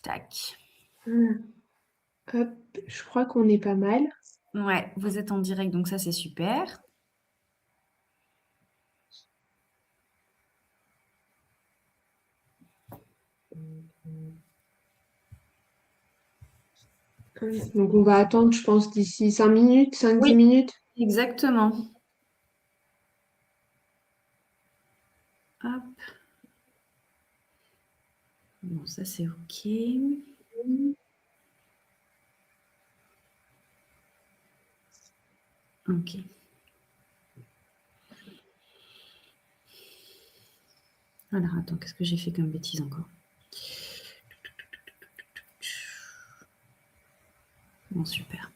Tac. Voilà. Hop, je crois qu'on est pas mal. Ouais, vous êtes en direct, donc ça, c'est super. Donc on va attendre, je pense, d'ici 5 minutes, 5-10 Oui, minutes. exactement. Hop. Bon, ça, c'est OK. OK. Alors, attends, qu'est-ce que j'ai fait comme bêtise encore? Bon, super.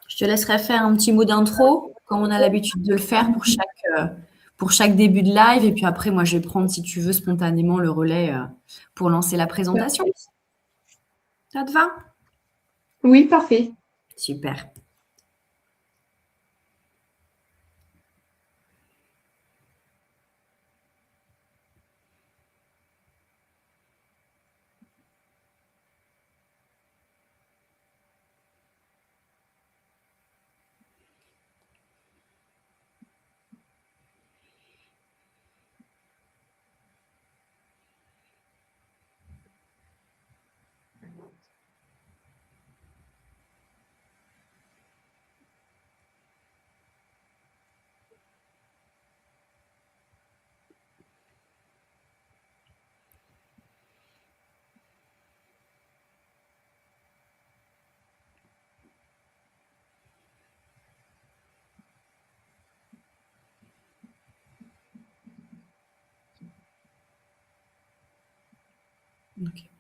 Je te laisserai faire un petit mot d'intro, comme on a l'habitude de le faire pour chaque début de live. Et puis après, moi, je vais prendre, si tu veux, spontanément le relais pour lancer la présentation. Parfait. Ça te va? Oui, parfait. Super. Ok.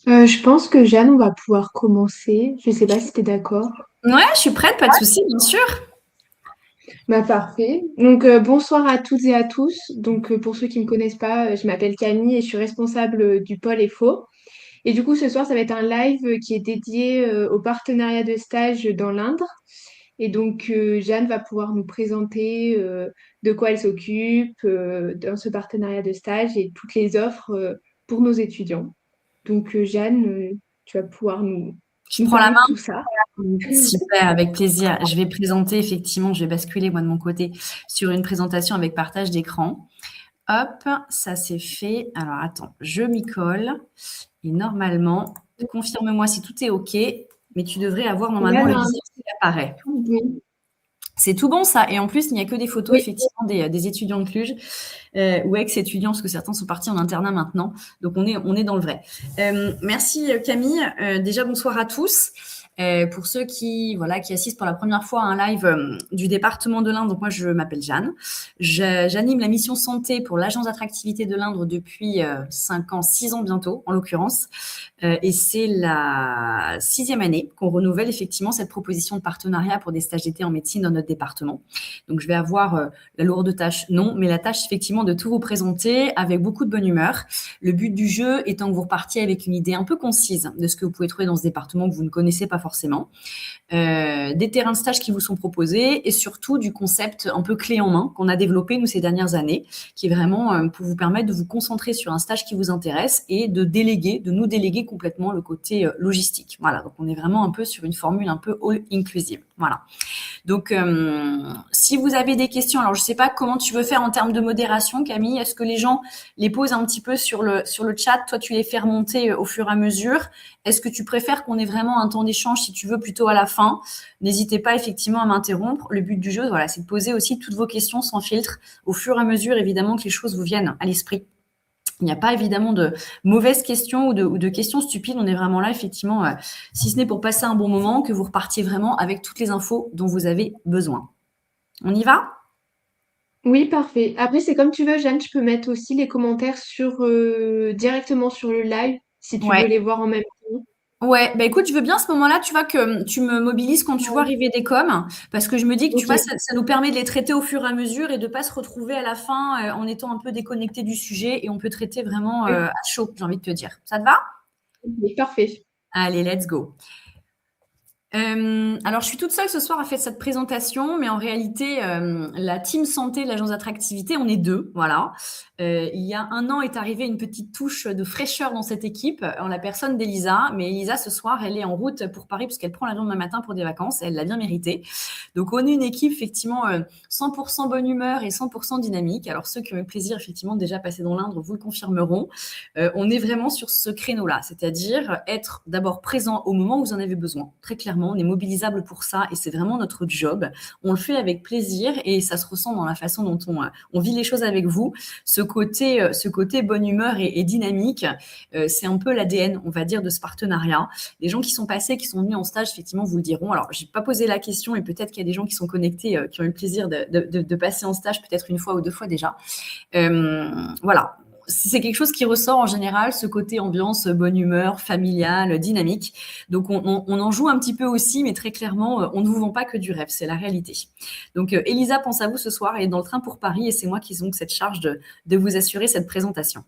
Je pense que Jeanne, on va pouvoir commencer. Je sais pas si tu es d'accord. Ouais, je suis prête, pas de souci, bien sûr. Bah, parfait. Donc, bonsoir à toutes et à tous. Donc, pour ceux qui ne me connaissent pas, je m'appelle Camille et je suis responsable du pôle FO. Et du coup, ce soir, ça va être un live qui est dédié au partenariat de stage dans l'Indre. Et donc, Jeanne va pouvoir nous présenter de quoi elle s'occupe dans ce partenariat de stage et toutes les offres pour nos étudiants. Donc, Jeanne, tu vas pouvoir Je nous prends la parler de main. tout ça. Super, avec plaisir. Je vais présenter, effectivement, je vais basculer moi de mon côté sur une présentation avec partage d'écran. Hop, ça c'est fait. Alors attends, je m'y colle. Et normalement, confirme-moi si tout est OK, mais tu devrais avoir Là, normalement le normalement, visage qui apparaît. tout bon. C'est tout bon ça. Et en plus, il n'y a que des photos Oui, effectivement des étudiants de Cluj ou ex-étudiants, parce que certains sont partis en internat maintenant. Donc on est dans le vrai. Merci Camille. Déjà bonsoir à tous. Pour ceux qui assistent pour la première fois à un live du département de l'Indre, donc moi je m'appelle Jeanne. J'anime la mission santé pour l'agence d'attractivité de l'Indre depuis 5 ans, 6 ans bientôt en l'occurrence. Et c'est la 6e année qu'on renouvelle effectivement cette proposition de partenariat pour des stages d'été en médecine dans notre département. Donc je vais avoir la lourde tâche, non, mais la tâche effectivement de tout vous présenter avec beaucoup de bonne humeur. Le but du jeu étant que vous repartiez avec une idée un peu concise de ce que vous pouvez trouver dans ce département que vous ne connaissez pas forcément. Des terrains de stage qui vous sont proposés et surtout du concept un peu clé en main qu'on a développé nous ces dernières années, qui est vraiment pour vous permettre de vous concentrer sur un stage qui vous intéresse et de nous déléguer complètement le côté logistique. Voilà, donc on est vraiment un peu sur une formule un peu all inclusive. Voilà. Donc, si vous avez des questions, alors je ne sais pas comment tu veux faire en termes de modération, Camille. Est-ce que les gens les posent un petit peu sur le chat? Toi, tu les fais remonter au fur et à mesure. Est-ce que tu préfères qu'on ait vraiment un temps d'échange, si tu veux, plutôt à la fin? N'hésitez pas effectivement à m'interrompre. Le but du jeu, voilà, c'est de poser aussi toutes vos questions sans filtre, au fur et à mesure, évidemment, que les choses vous viennent à l'esprit. Il n'y a pas évidemment de mauvaises questions ou de questions stupides. On est vraiment là, effectivement, si ce n'est pour passer un bon moment, que vous repartiez vraiment avec toutes les infos dont vous avez besoin. On y va? oui, parfait. Après, c'est comme tu veux, Jeanne, tu peux mettre aussi les commentaires directement sur le live si tu veux Ouais. les voir en même temps. Ouais, bah écoute, je veux bien à ce moment-là, tu vois, que tu me mobilises quand tu vois Ouais. arriver des coms, parce que je me dis que tu Ok. vois, ça nous permet de les traiter au fur et à mesure et de pas se retrouver à la fin en étant un peu déconnecté du sujet et on peut traiter vraiment Ouais. à chaud, j'ai envie de te dire. Ça te va? Ok, parfait. Allez, let's go. Alors, je suis toute seule ce soir à faire cette présentation, mais en réalité, la team santé de l'agence d'attractivité, on est 2, voilà. Il y a 1 an est arrivée une petite touche de fraîcheur dans cette équipe, en la personne d'Elisa. Mais Elisa, ce soir, elle est en route pour Paris puisqu'elle prend l'avion demain matin pour des vacances. Elle l'a bien mérité. Donc, on est une équipe effectivement 100% bonne humeur et 100% dynamique. Alors, ceux qui ont eu le plaisir effectivement de déjà passer dans l'Indre vous le confirmeront. On est vraiment sur ce créneau-là, c'est-à-dire être d'abord présent au moment où vous en avez besoin. Très clairement, on est mobilisable pour ça et c'est vraiment notre job. On le fait avec plaisir et ça se ressent dans la façon dont on vit les choses avec vous. Ce côté bonne humeur et dynamique, c'est un peu l'ADN, on va dire, de ce partenariat. Les gens qui sont passés, qui sont venus en stage, effectivement, vous le diront. Alors, j'ai pas posé la question et peut-être qu'il y a des gens qui sont connectés, qui ont eu le plaisir de passer en stage peut-être 1 fois ou 2 fois déjà. Voilà, c'est quelque chose qui ressort en général, ce côté ambiance, bonne humeur, familiale, dynamique. Donc on en joue un petit peu aussi, mais très clairement, on ne vous vend pas que du rêve, c'est la réalité. Donc Elisa pense à vous ce soir, elle est dans le train pour Paris et c'est moi qui ai donc cette charge de vous assurer cette présentation.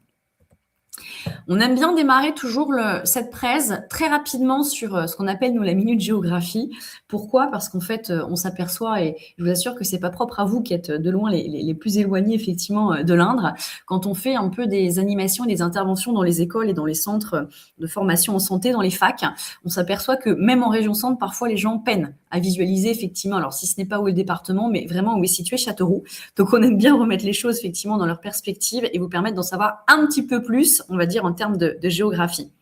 On aime bien démarrer toujours cette presse très rapidement sur ce qu'on appelle, nous, la minute géographie. Pourquoi? Parce qu'en fait, on s'aperçoit, et je vous assure que c'est pas propre à vous qui êtes de loin les plus éloignés, effectivement, de l'Indre, quand on fait un peu des animations et des interventions dans les écoles et dans les centres de formation en santé, dans les facs, on s'aperçoit que même en région centre, parfois les gens peinent à visualiser, effectivement, alors si ce n'est pas où est le département, mais vraiment où est situé Châteauroux. Donc on aime bien remettre les choses, effectivement, dans leur perspective et vous permettre d'en savoir un petit peu plus, on va dire, en termes de géographie.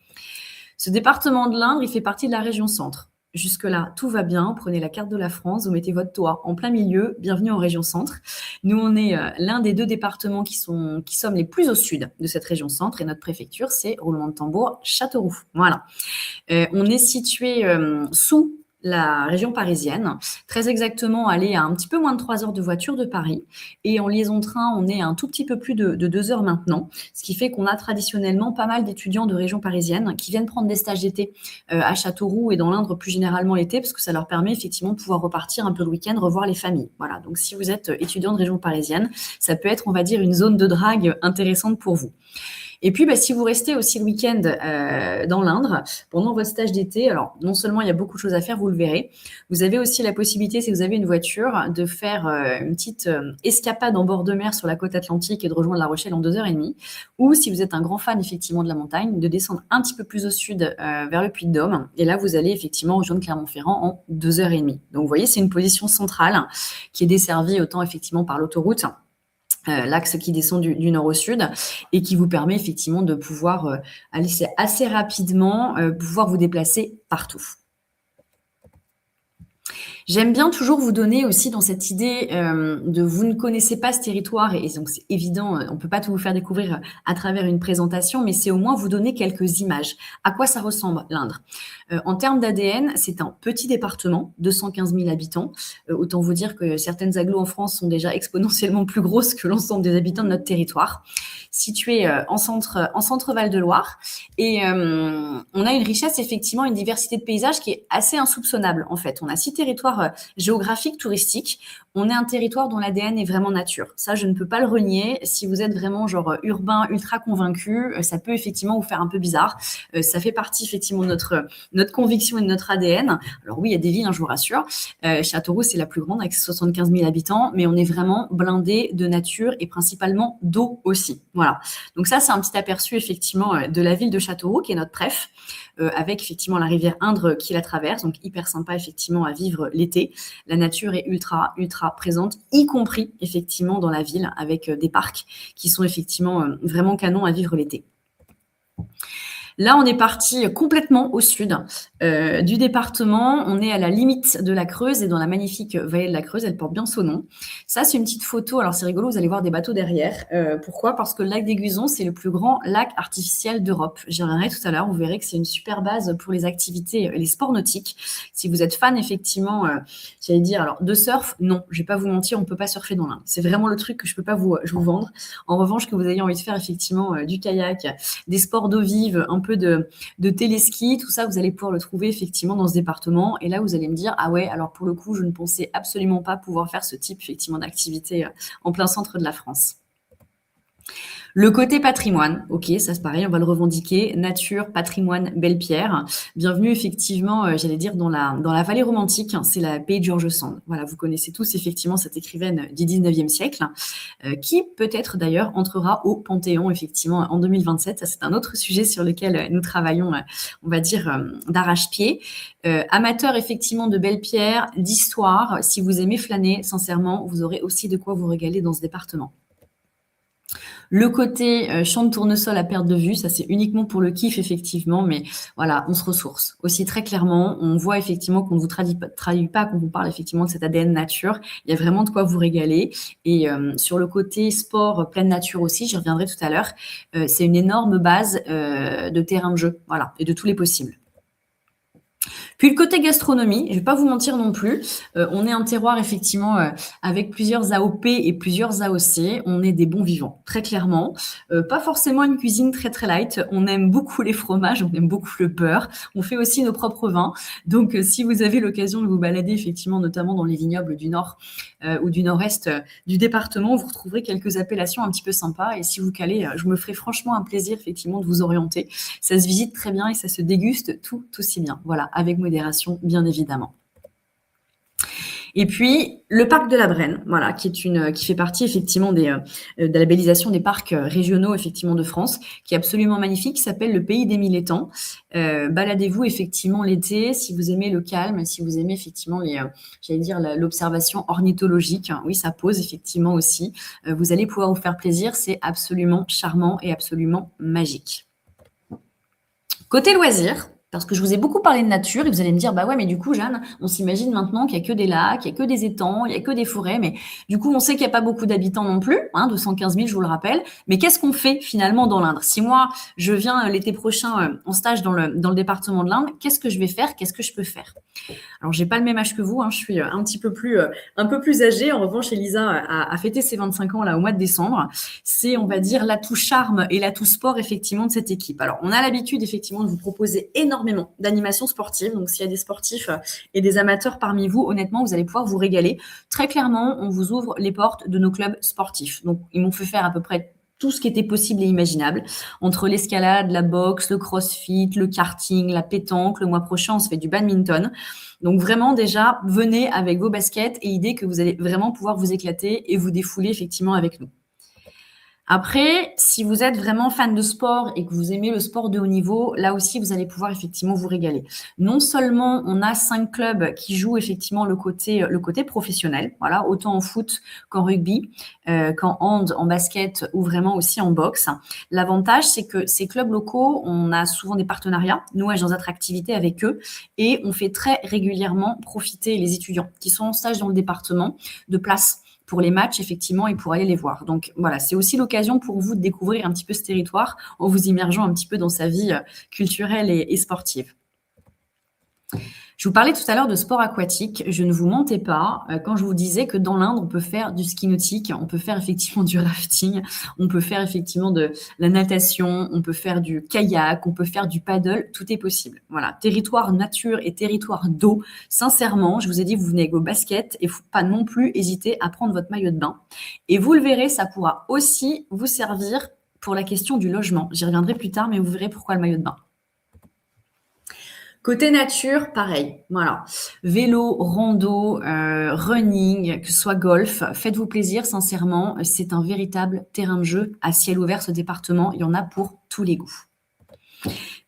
Ce département de l'Indre, il fait partie de la région centre. Jusque-là, tout va bien. Prenez la carte de la France, vous mettez votre toit en plein milieu. Bienvenue en région centre. Nous, on est l'un des 2 départements qui sommes les plus au sud de cette région centre et notre préfecture, c'est, roulement de tambour, Châteauroux. Voilà. On est situé sous la région parisienne. Très exactement, aller à un petit peu moins de 3 heures de voiture de Paris. Et en liaison train, on est à un tout petit peu plus de 2 heures maintenant. Ce qui fait qu'on a traditionnellement pas mal d'étudiants de région parisienne qui viennent prendre des stages d'été à Châteauroux et dans l'Indre plus généralement l'été, parce que ça leur permet effectivement de pouvoir repartir un peu le week-end, revoir les familles. Voilà, donc si vous êtes étudiant de région parisienne, ça peut être, on va dire, une zone de drague intéressante pour vous. Et puis, si vous restez aussi le week-end dans l'Indre, pendant votre stage d'été, alors non seulement il y a beaucoup de choses à faire, vous le verrez, vous avez aussi la possibilité, si vous avez une voiture, de faire une petite escapade en bord de mer sur la côte atlantique et de rejoindre La Rochelle en 2 heures et demie. Ou si vous êtes un grand fan effectivement de la montagne, de descendre un petit peu plus au sud vers le Puy-de-Dôme. Et là, vous allez effectivement rejoindre Clermont-Ferrand en 2 heures et demie. Donc vous voyez, c'est une position centrale qui est desservie autant effectivement par l'autoroute, l'axe qui descend du nord au sud et qui vous permet effectivement de pouvoir aller assez rapidement, pouvoir vous déplacer partout. J'aime bien toujours vous donner aussi dans cette idée de vous ne connaissez pas ce territoire et donc c'est évident, on ne peut pas tout vous faire découvrir à travers une présentation, mais c'est au moins vous donner quelques images. À quoi ça ressemble l'Indre? En termes d'ADN, c'est un petit département, 215 000 habitants. Autant vous dire que certaines agglos en France sont déjà exponentiellement plus grosses que l'ensemble des habitants de notre territoire. Situé en centre Val-de-Loire. Et on a une richesse, effectivement, une diversité de paysages qui est assez insoupçonnable, en fait. On a 6 territoires géographiques, touristiques. On est un territoire dont l'ADN est vraiment nature. Ça, je ne peux pas le renier. Si vous êtes vraiment genre urbain, ultra convaincu, ça peut effectivement vous faire un peu bizarre. Ça fait partie effectivement de notre conviction et de notre ADN. Alors oui, il y a des villes, hein, je vous rassure. Châteauroux, c'est la plus grande avec 75 000 habitants, mais on est vraiment blindé de nature et principalement d'eau aussi. Voilà. Donc ça, c'est un petit aperçu effectivement de la ville de Châteauroux, qui est notre préf, avec effectivement la rivière Indre qui la traverse, donc hyper sympa effectivement à vivre l'été. La nature est ultra, ultra présente, y compris effectivement dans la ville, avec des parcs qui sont effectivement vraiment canons à vivre l'été. Là, on est parti complètement au sud du département. On est à la limite de la Creuse et dans la magnifique vallée de la Creuse. Elle porte bien son nom. Ça, c'est une petite photo. Alors, c'est rigolo, vous allez voir des bateaux derrière. Pourquoi? Parce que le lac d'Aiguzon, c'est le plus grand lac artificiel d'Europe. J'y reviendrai tout à l'heure. Vous verrez que c'est une super base pour les activités, les sports nautiques. Si vous êtes fan, effectivement, j'allais dire, alors, de surf, non, je vais pas vous mentir, on peut pas surfer dans l'Inde. C'est vraiment le truc que je peux pas vous vendre. En revanche, que vous ayez envie de faire, effectivement, du kayak, des sports d'eau vive, un peu de téléski, tout ça, vous allez pouvoir le trouver effectivement dans ce département. Et là, vous allez me dire, ah ouais, alors pour le coup, je ne pensais absolument pas pouvoir faire ce type effectivement d'activité en plein centre de la France. Le côté patrimoine, ok, ça c'est pareil, on va le revendiquer. Nature, patrimoine, belle pierre. Bienvenue effectivement, j'allais dire, dans la vallée romantique, c'est la Baie George Sand. Voilà, vous connaissez tous effectivement cette écrivaine du 19e siècle, qui peut-être d'ailleurs entrera au Panthéon effectivement en 2027. Ça c'est un autre sujet sur lequel nous travaillons, on va dire, d'arrache-pied. Amateur effectivement de belles pierres, d'histoire, si vous aimez flâner, sincèrement, vous aurez aussi de quoi vous régaler dans ce département. Le côté champ de tournesol à perte de vue, ça c'est uniquement pour le kiff effectivement, mais voilà, on se ressource. Aussi très clairement, on voit effectivement qu'on ne vous traduit pas quand on vous parle effectivement de cet ADN nature. Il y a vraiment de quoi vous régaler. Et sur le côté sport pleine nature aussi, j'y reviendrai tout à l'heure, c'est une énorme base de terrain de jeu, voilà, et de tous les possibles. Puis le côté gastronomie, je vais pas vous mentir non plus, on est un terroir effectivement avec plusieurs AOP et plusieurs AOC. On est des bons vivants, très clairement. Pas forcément une cuisine très très light. On aime beaucoup les fromages, on aime beaucoup le beurre. On fait aussi nos propres vins. Donc si vous avez l'occasion de vous balader effectivement, notamment dans les vignobles du nord ou du nord-est du département, vous retrouverez quelques appellations un petit peu sympas. Et si vous calez, je me ferai franchement un plaisir effectivement de vous orienter. Ça se visite très bien et ça se déguste tout aussi bien. Voilà, avec modération, bien évidemment. Et puis, le parc de la Brenne, voilà, qui fait partie effectivement de la labellisation des parcs régionaux effectivement de France, qui est absolument magnifique, qui s'appelle le Pays des Mille Étangs. Baladez-vous effectivement l'été, si vous aimez le calme, si vous aimez effectivement l'observation ornithologique. Oui, ça pose effectivement aussi. Vous allez pouvoir vous faire plaisir, c'est absolument charmant et absolument magique. Côté loisirs, Parce que je vous ai beaucoup parlé de nature et vous allez me dire: «Bah ouais, mais du coup, Jeanne, on s'imagine maintenant qu'il y a que des lacs, il y a que des étangs, il y a que des forêts». Mais du coup, on sait qu'il y a pas beaucoup d'habitants non plus, hein, 215 000, je vous le rappelle. Mais qu'est-ce qu'on fait finalement dans l'Indre? Si moi, je viens l'été prochain en stage dans le département de l'Indre, qu'est-ce que je vais faire? Qu'est-ce que je peux faire? Alors, j'ai pas le même âge que vous, hein, je suis un peu plus âgée. En revanche, Elisa a fêté ses 25 ans là au mois de décembre. C'est, on va dire, l'atout charme et l'atout sport effectivement de cette équipe. Alors, on a l'habitude effectivement de vous proposer énormément d'animations sportives. Donc, s'il y a des sportifs et des amateurs parmi vous, honnêtement, vous allez pouvoir vous régaler. Très clairement, on vous ouvre les portes de nos clubs sportifs. Donc, ils m'ont fait faire à peu près tout ce qui était possible et imaginable, entre l'escalade, la boxe, le crossfit, le karting, la pétanque. Le mois prochain, on se fait du badminton. Donc vraiment, déjà, venez avec vos baskets et idée que vous allez vraiment pouvoir vous éclater et vous défouler effectivement avec nous. Après, si vous êtes vraiment fan de sport et que vous aimez le sport de haut niveau, là aussi, vous allez pouvoir effectivement vous régaler. Non seulement on a 5 clubs qui jouent effectivement le côté professionnel, voilà, autant en foot qu'en rugby, qu'en hand, en basket ou vraiment aussi en boxe. L'avantage, c'est que ces clubs locaux, on a souvent des partenariats, nous, Agence Attractivité, avec eux, et on fait très régulièrement profiter les étudiants qui sont en stage dans le département de places pour les matchs, effectivement, et pour aller les voir. Donc voilà, c'est aussi l'occasion pour vous de découvrir un petit peu ce territoire en vous immergeant un petit peu dans sa vie culturelle et sportive. Je vous parlais tout à l'heure de sport aquatique. Je ne vous mentais pas quand je vous disais que dans l'Indre, on peut faire du ski nautique, on peut faire effectivement du rafting, on peut faire effectivement de la natation, on peut faire du kayak, on peut faire du paddle, tout est possible. Voilà, territoire nature et territoire d'eau. Sincèrement, je vous ai dit, vous venez avec vos baskets et faut pas non plus hésiter à prendre votre maillot de bain. Et vous le verrez, ça pourra aussi vous servir pour la question du logement. J'y reviendrai plus tard, mais vous verrez pourquoi le maillot de bain. Côté nature, pareil. Voilà. Vélo, rando, running, que ce soit golf, faites-vous plaisir, sincèrement. C'est un véritable terrain de jeu à ciel ouvert, ce département. Il y en a pour tous les goûts.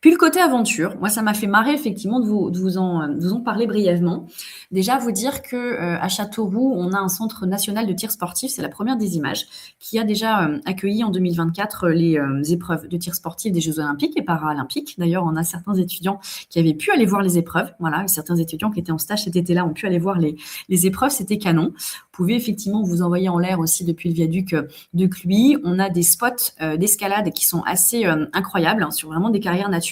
Puis le côté aventure, moi ça m'a fait marrer effectivement de vous en parler brièvement. Déjà vous dire que à Châteauroux, on a un centre national de tir sportif, c'est la première des images, qui a déjà accueilli en 2024 les épreuves de tir sportif des Jeux Olympiques et Paralympiques. D'ailleurs, on a certains étudiants qui avaient pu aller voir les épreuves. Voilà, certains étudiants qui étaient en stage cet été-là ont pu aller voir les épreuves, c'était canon. Vous pouvez effectivement vous envoyer en l'air aussi depuis le viaduc de Cluy. On a des spots d'escalade qui sont assez incroyables, hein, sur vraiment des carrières naturelles.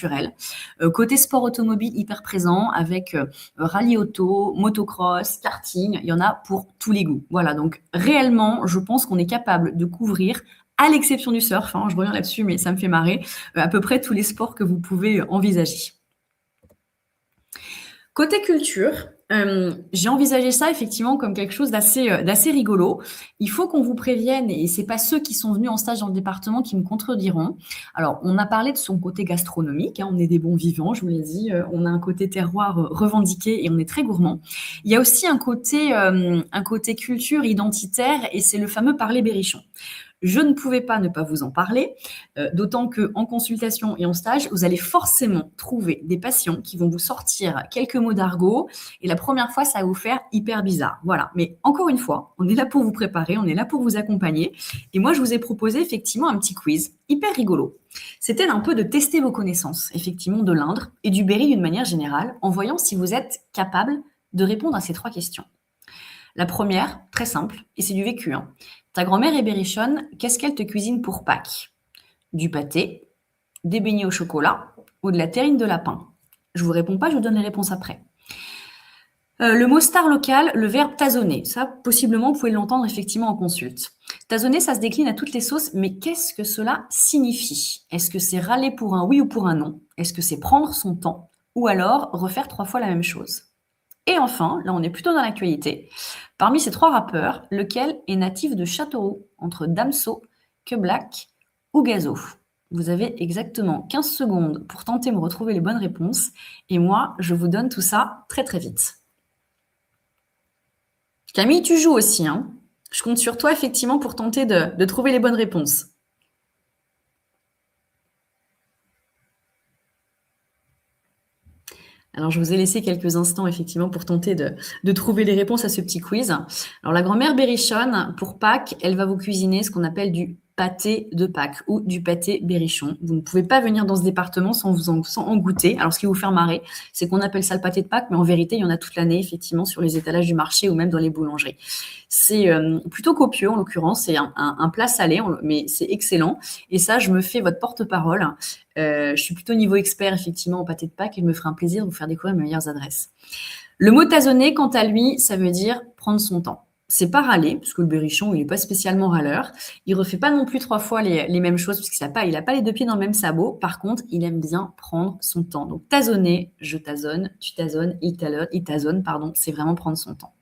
Côté sport automobile hyper présent avec rallye auto, motocross, karting, il y en a pour tous les goûts. Voilà, donc réellement, je pense qu'on est capable de couvrir, à l'exception du surf, hein, je reviens là-dessus, mais ça me fait marrer, à peu près tous les sports que vous pouvez envisager. Côté culture, j'ai envisagé ça effectivement comme quelque chose d'assez rigolo. Il faut qu'on vous prévienne, et c'est pas ceux qui sont venus en stage dans le département qui me contrediront. Alors, on a parlé de son côté gastronomique, hein, on est des bons vivants, je vous l'ai dit, on a un côté terroir revendiqué et on est très gourmand. Il y a aussi un côté culture identitaire et c'est le fameux parler berrichon. Je ne pouvais pas ne pas vous en parler, d'autant qu'en consultation et en stage, vous allez forcément trouver des patients qui vont vous sortir quelques mots d'argot et la première fois, ça va vous faire hyper bizarre. Voilà, mais encore une fois, on est là pour vous préparer, on est là pour vous accompagner et moi, je vous ai proposé effectivement un petit quiz hyper rigolo. C'était un peu de tester vos connaissances, effectivement, de l'Indre et du Berry d'une manière générale, en voyant si vous êtes capable de répondre à ces 3 questions. La première, très simple, et c'est du vécu, hein. Ta grand-mère est berrichonne, qu'est-ce qu'elle te cuisine pour Pâques? Du pâté, des beignets au chocolat ou de la terrine de lapin? Je vous réponds pas, je vous donne les réponses après. Le mot star local, le verbe tasonner. Ça, possiblement, vous pouvez l'entendre effectivement en consulte. Tasonner, ça se décline à toutes les sauces, mais qu'est-ce que cela signifie? Est-ce que c'est râler pour un oui ou pour un non? Est-ce que c'est prendre son temps? Ou alors refaire 3 fois la même chose? Et enfin, là on est plutôt dans l'actualité, parmi ces 3 rappeurs, lequel est natif de Châteauroux, entre Damso, Que Black ou Gazo? Vous avez exactement 15 secondes pour tenter de me retrouver les bonnes réponses, et moi, je vous donne tout ça très très vite. Camille, tu joues aussi, hein? Je compte sur toi effectivement pour tenter de trouver les bonnes réponses. Alors, je vous ai laissé quelques instants, effectivement, pour tenter de trouver les réponses à ce petit quiz. Alors, la grand-mère berrichonne, pour Pâques, elle va vous cuisiner ce qu'on appelle du pâté de Pâques ou du pâté berrichon. Vous ne pouvez pas venir dans ce département sans en goûter. Alors, ce qui va vous faire marrer, c'est qu'on appelle ça le pâté de Pâques, mais en vérité, il y en a toute l'année, effectivement, sur les étalages du marché ou même dans les boulangeries. C'est plutôt copieux, en l'occurrence. C'est un plat salé, mais c'est excellent. Et ça, je me fais votre porte-parole. Je suis plutôt niveau expert, effectivement, au pâté de Pâques et je me ferai un plaisir de vous faire découvrir mes meilleures adresses. Le mot tasonner, quant à lui, ça veut dire prendre son temps. C'est pas râler, parce que le berrichon, il n'est pas spécialement râleur. Il refait pas non plus 3 fois les mêmes choses, puisqu'il n'a pas les 2 pieds dans le même sabot. Par contre, il aime bien prendre son temps. Donc, tasonner, je tasonne, tu tasonnes, il tasonne, pardon, c'est vraiment prendre son temps.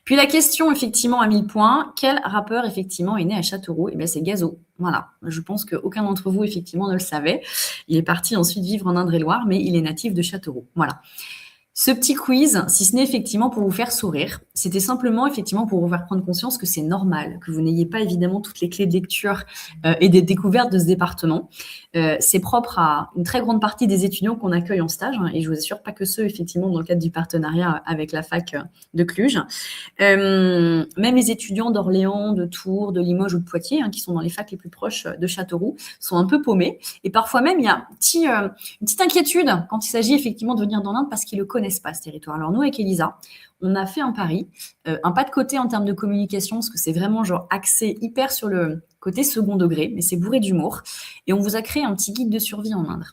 Puis la question, effectivement, à 1000 points, quel rappeur, effectivement, est né à Châteauroux? Eh bien, c'est Gazo. Voilà. Je pense qu'aucun d'entre vous, effectivement, ne le savait. Il est parti ensuite vivre en Indre-et-Loire, mais il est natif de Châteauroux. Voilà. Ce petit quiz, si ce n'est effectivement pour vous faire sourire, c'était simplement effectivement pour vous faire prendre conscience que c'est normal, que vous n'ayez pas évidemment toutes les clés de lecture et des découvertes de ce département. C'est propre à une très grande partie des étudiants qu'on accueille en stage, et je vous assure pas que ceux effectivement dans le cadre du partenariat avec la fac de Cluj. Même les étudiants d'Orléans, de Tours, de Limoges ou de Poitiers, qui sont dans les facs les plus proches de Châteauroux, sont un peu paumés. Et parfois même, il y a une petite inquiétude quand il s'agit effectivement de venir dans l'Inde parce qu'ils le connaissent pas, ce territoire. Alors nous, avec Elisa, on a fait un pari, un pas de côté en termes de communication, parce que c'est vraiment genre axé hyper sur le côté second degré, mais c'est bourré d'humour. Et on vous a créé un petit guide de survie en Inde.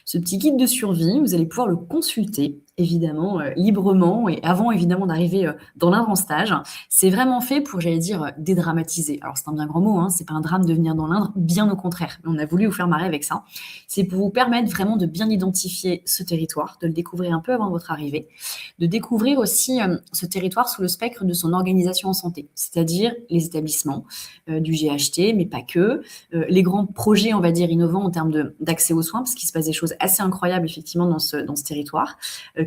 Ce petit guide de survie, vous allez pouvoir le consulter, évidemment, librement, et avant, évidemment, d'arriver dans l'Inde en stage. C'est vraiment fait pour, j'allais dire, dédramatiser. Alors, c'est un bien grand mot, c'est pas un drame de venir dans l'Inde, bien au contraire. On a voulu vous faire marrer avec ça. C'est pour vous permettre vraiment de bien identifier ce territoire, de le découvrir un peu avant votre arrivée, de découvrir aussi ce territoire sous le spectre de son organisation en santé, c'est-à-dire les établissements du GHT, mais pas que, les grands projets, on va dire, innovants en termes d'accès aux soins, parce qu'il se passe des choses assez incroyables, effectivement, dans ce territoire,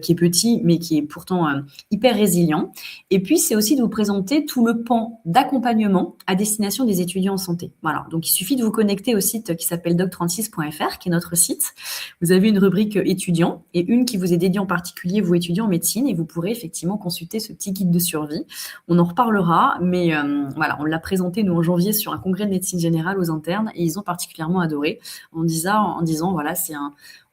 qui est petit, mais qui est pourtant hyper résilient. Et puis, c'est aussi de vous présenter tout le pan d'accompagnement à destination des étudiants en santé. Voilà. Donc, il suffit de vous connecter au site qui s'appelle doc36.fr, qui est notre site. Vous avez une rubrique étudiants et une qui vous est dédiée en particulier, vous étudiants en médecine, et vous pourrez effectivement consulter ce petit guide de survie. On en reparlera, mais voilà, on l'a présenté, nous, en janvier, sur un congrès de médecine générale aux internes, et ils ont particulièrement adoré en disant, voilà,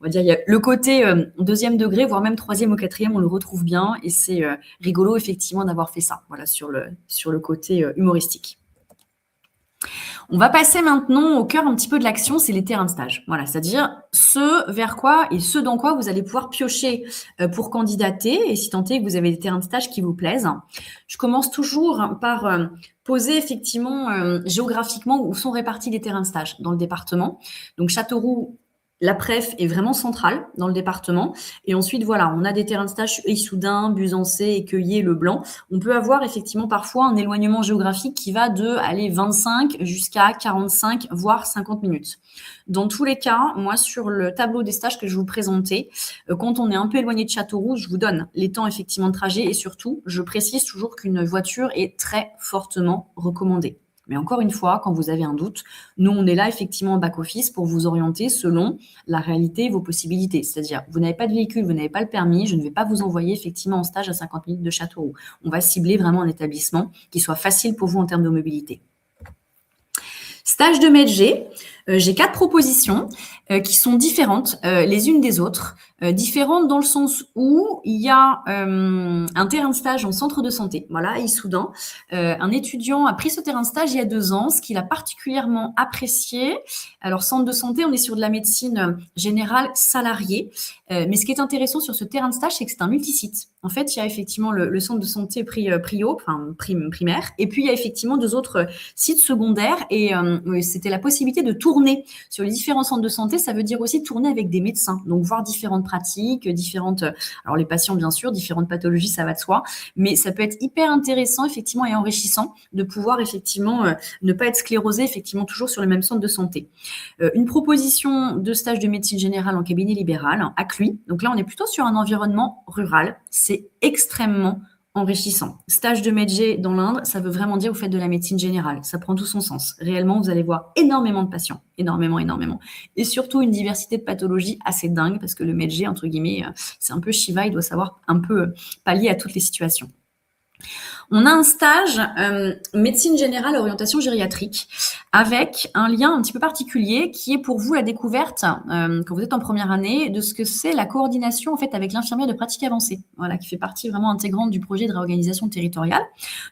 on va dire, il y a le côté deuxième degré, voire même troisième ou quatrième, on le retrouve bien, et c'est rigolo, effectivement, d'avoir fait ça, voilà, sur le côté humoristique. On va passer maintenant au cœur un petit peu de l'action, c'est les terrains de stage. Voilà, c'est-à-dire ce vers quoi et ce dans quoi vous allez pouvoir piocher pour candidater, et si tant est que vous avez des terrains de stage qui vous plaisent. Je commence toujours par poser effectivement géographiquement où sont répartis les terrains de stage dans le département. Donc Châteauroux, la Pref est vraiment centrale dans le département. Et ensuite, voilà, on a des terrains de stage Issoudun, Buzancé, Écueillé, Leblanc. On peut avoir effectivement parfois un éloignement géographique qui va de 25 jusqu'à 45, voire 50 minutes. Dans tous les cas, moi, sur le tableau des stages que je vous présentais, quand on est un peu éloigné de Châteauroux, je vous donne les temps effectivement de trajet, et surtout, je précise toujours qu'une voiture est très fortement recommandée. Mais encore une fois, quand vous avez un doute, nous, on est là effectivement en back-office pour vous orienter selon la réalité et vos possibilités. C'est-à-dire, vous n'avez pas de véhicule, vous n'avez pas le permis, je ne vais pas vous envoyer effectivement en stage à 50 minutes de Châteauroux. On va cibler vraiment un établissement qui soit facile pour vous en termes de mobilité. Stage de Medg, j'ai 4 propositions qui sont différentes les unes des autres. Différentes dans le sens où il y a un terrain de stage en centre de santé, voilà, à Issoudun. Un étudiant a pris ce terrain de stage il y a 2 ans, ce qu'il a particulièrement apprécié. Alors, centre de santé, on est sur de la médecine générale salariée. Mais ce qui est intéressant sur ce terrain de stage, c'est que c'est un multisite. En fait, il y a effectivement le centre de santé primaire, et puis il y a effectivement 2 autres sites secondaires, et c'était la possibilité de tourner sur les différents centres de santé. Ça veut dire aussi tourner avec des médecins, donc voir différentes pratiques, alors les patients bien sûr, différentes pathologies, ça va de soi, mais ça peut être hyper intéressant effectivement et enrichissant de pouvoir effectivement ne pas être sclérosé effectivement toujours sur le même centre de santé. Une proposition de stage de médecine générale en cabinet libéral à Cluy. Donc là, on est plutôt sur un environnement rural. C'est extrêmement enrichissant. Stage de Medg dans l'Indre, ça veut vraiment dire vous faites de la médecine générale. Ça prend tout son sens. Réellement, vous allez voir énormément de patients. Énormément. Et surtout, une diversité de pathologies assez dingue, parce que le Medg, entre guillemets, c'est un peu Shiva, il doit savoir un peu pallier à toutes les situations. On a un stage médecine générale orientation gériatrique avec un lien un petit peu particulier qui est pour vous la découverte quand vous êtes en première année de ce que c'est la coordination en fait avec l'infirmière de pratique avancée, voilà, qui fait partie vraiment intégrante du projet de réorganisation territoriale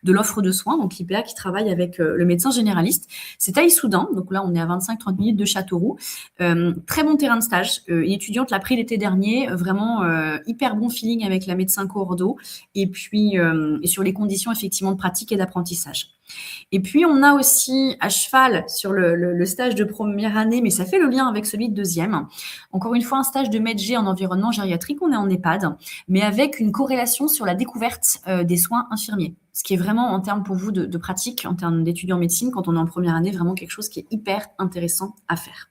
de l'offre de soins, donc l'IPA qui travaille avec le médecin généraliste. C'est à Issoudun, donc là on est à 25-30 minutes de Châteauroux. Très bon terrain de stage. Une étudiante l'a pris l'été dernier, vraiment hyper bon feeling avec la médecin coordo et puis et sur les conditions effectivement de pratique et d'apprentissage. Et puis, on a aussi à cheval sur le stage de première année, mais ça fait le lien avec celui de deuxième. Encore une fois, un stage de MedG en environnement gériatrique, on est en EHPAD, mais avec une corrélation sur la découverte des soins infirmiers. Ce qui est vraiment, en termes pour vous de pratique, en termes d'étudiants en médecine, quand on est en première année, vraiment quelque chose qui est hyper intéressant à faire.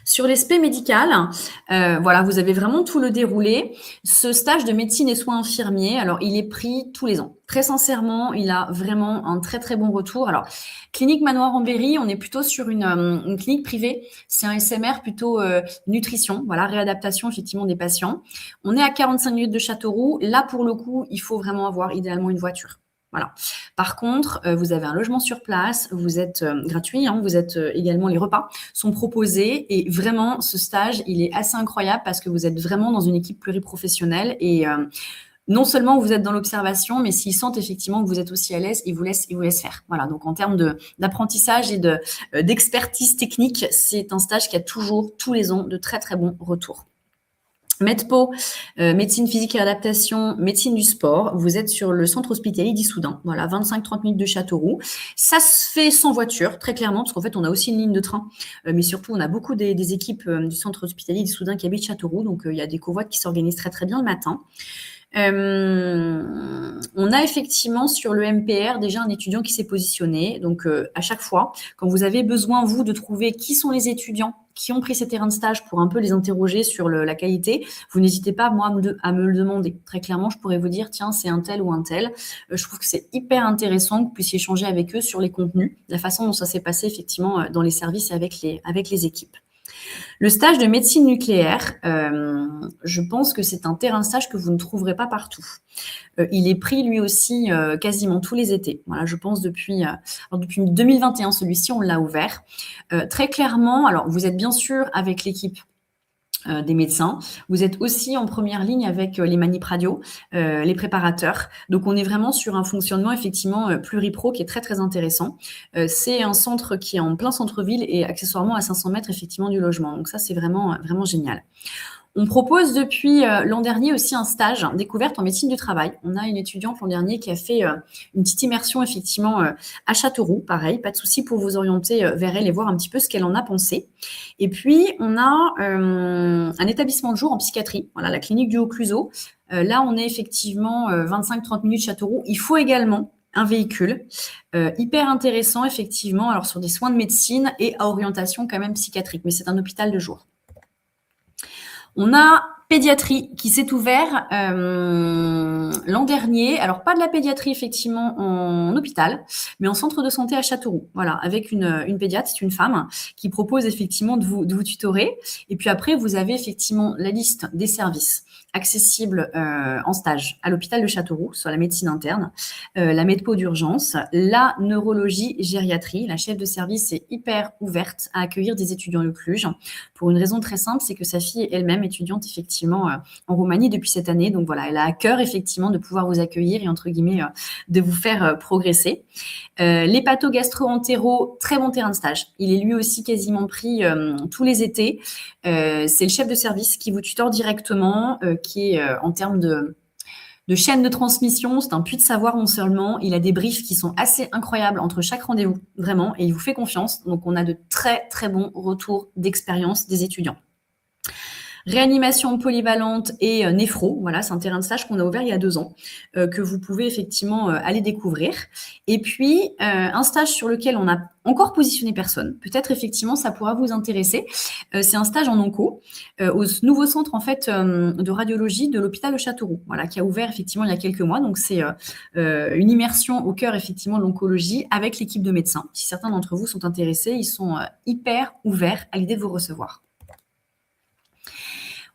Sur l'aspect médical, voilà, vous avez vraiment tout le déroulé. Ce stage de médecine et soins infirmiers, alors il est pris tous les ans. Très sincèrement, il a vraiment un très très bon retour. Alors, clinique Manoir en Berry, on est plutôt sur une clinique privée. C'est un SMR plutôt nutrition, voilà, réadaptation effectivement des patients. On est à 45 minutes de Châteauroux. Là, pour le coup, il faut vraiment avoir idéalement une voiture. Voilà. Par contre, vous avez un logement sur place, vous êtes gratuit, hein, vous êtes également les repas sont proposés et vraiment ce stage il est assez incroyable parce que vous êtes vraiment dans une équipe pluriprofessionnelle et non seulement vous êtes dans l'observation, mais s'ils sentent effectivement que vous êtes aussi à l'aise, ils vous laissent faire. Voilà. Donc en termes d'apprentissage et d'expertise technique, c'est un stage qui a toujours tous les ans de très très bons retours. MedPo, médecine physique et adaptation, médecine du sport. Vous êtes sur le centre hospitalier d'Issoudun. Voilà, 25-30 minutes de Châteauroux. Ça se fait sans voiture, très clairement, parce qu'en fait, on a aussi une ligne de train. Mais surtout, on a beaucoup des équipes du centre hospitalier d'Issoudun qui habitent Châteauroux. Donc, il y a des covoites qui s'organisent très, très bien le matin. On a effectivement sur le MPR déjà un étudiant qui s'est positionné. Donc, à chaque fois, quand vous avez besoin, vous, de trouver qui sont les étudiants qui ont pris ces terrains de stage pour un peu les interroger sur la qualité, vous n'hésitez pas, moi, à me le demander. Très clairement, je pourrais vous dire, tiens, c'est un tel ou un tel. Je trouve que c'est hyper intéressant que vous puissiez échanger avec eux sur les contenus, la façon dont ça s'est passé effectivement dans les services et avec les équipes. Le stage de médecine nucléaire, je pense que c'est un terrain de stage que vous ne trouverez pas partout. Il est pris lui aussi quasiment tous les étés. Voilà, je pense depuis 2021, celui-ci, on l'a ouvert. Très clairement, alors vous êtes bien sûr avec l'équipe des médecins. Vous êtes aussi en première ligne avec les manip radio, les préparateurs. Donc, on est vraiment sur un fonctionnement effectivement pluripro qui est très, très intéressant. C'est un centre qui est en plein centre-ville et accessoirement à 500 mètres effectivement du logement. Donc, ça, c'est vraiment, vraiment génial. On propose depuis l'an dernier aussi un stage découverte en médecine du travail. On a une étudiante l'an dernier qui a fait une petite immersion effectivement à Châteauroux. Pareil, pas de souci pour vous orienter vers elle et voir un petit peu ce qu'elle en a pensé. Et puis, on a un établissement de jour en psychiatrie, voilà, la clinique du Haut-Cluseau. Là, on est effectivement 25-30 minutes Châteauroux. Il faut également un véhicule hyper intéressant effectivement, alors sur des soins de médecine et à orientation quand même psychiatrique, mais c'est un hôpital de jour. On a pédiatrie qui s'est ouvert l'an dernier. Alors, pas de la pédiatrie, effectivement, en hôpital, mais en centre de santé à Châteauroux. Voilà, avec une pédiatre, c'est une femme, qui propose effectivement de vous tutorer. Et puis après, vous avez effectivement la liste des services accessibles en stage à l'hôpital de Châteauroux, sur la médecine interne, la médecine d'urgence, la neurologie gériatrie. La chef de service est hyper ouverte à accueillir des étudiants de Cluj pour une raison très simple, c'est que sa fille est elle-même étudiante effectivement en Roumanie depuis cette année. Donc voilà, elle a à cœur effectivement de pouvoir vous accueillir et entre guillemets de vous faire progresser. L'hépato-gastro-entéro, très bon terrain de stage. Il est lui aussi quasiment pris tous les étés. C'est le chef de service qui vous tuteur directement, qui est en termes de chaîne de transmission, c'est un puits de savoir non seulement, il a des briefs qui sont assez incroyables entre chaque rendez-vous, vraiment, et il vous fait confiance. Donc, on a de très, très bons retours d'expérience des étudiants. Réanimation polyvalente et néphro, voilà, c'est un terrain de stage qu'on a ouvert il y a 2 ans, que vous pouvez effectivement aller découvrir. Et puis, un stage sur lequel on n'a encore positionné personne, peut-être effectivement ça pourra vous intéresser, c'est un stage en onco, au nouveau centre en fait de radiologie de l'hôpital de Châteauroux, voilà, qui a ouvert effectivement il y a quelques mois. Donc, c'est une immersion au cœur effectivement de l'oncologie avec l'équipe de médecins. Si certains d'entre vous sont intéressés, ils sont hyper ouverts à l'idée de vous recevoir.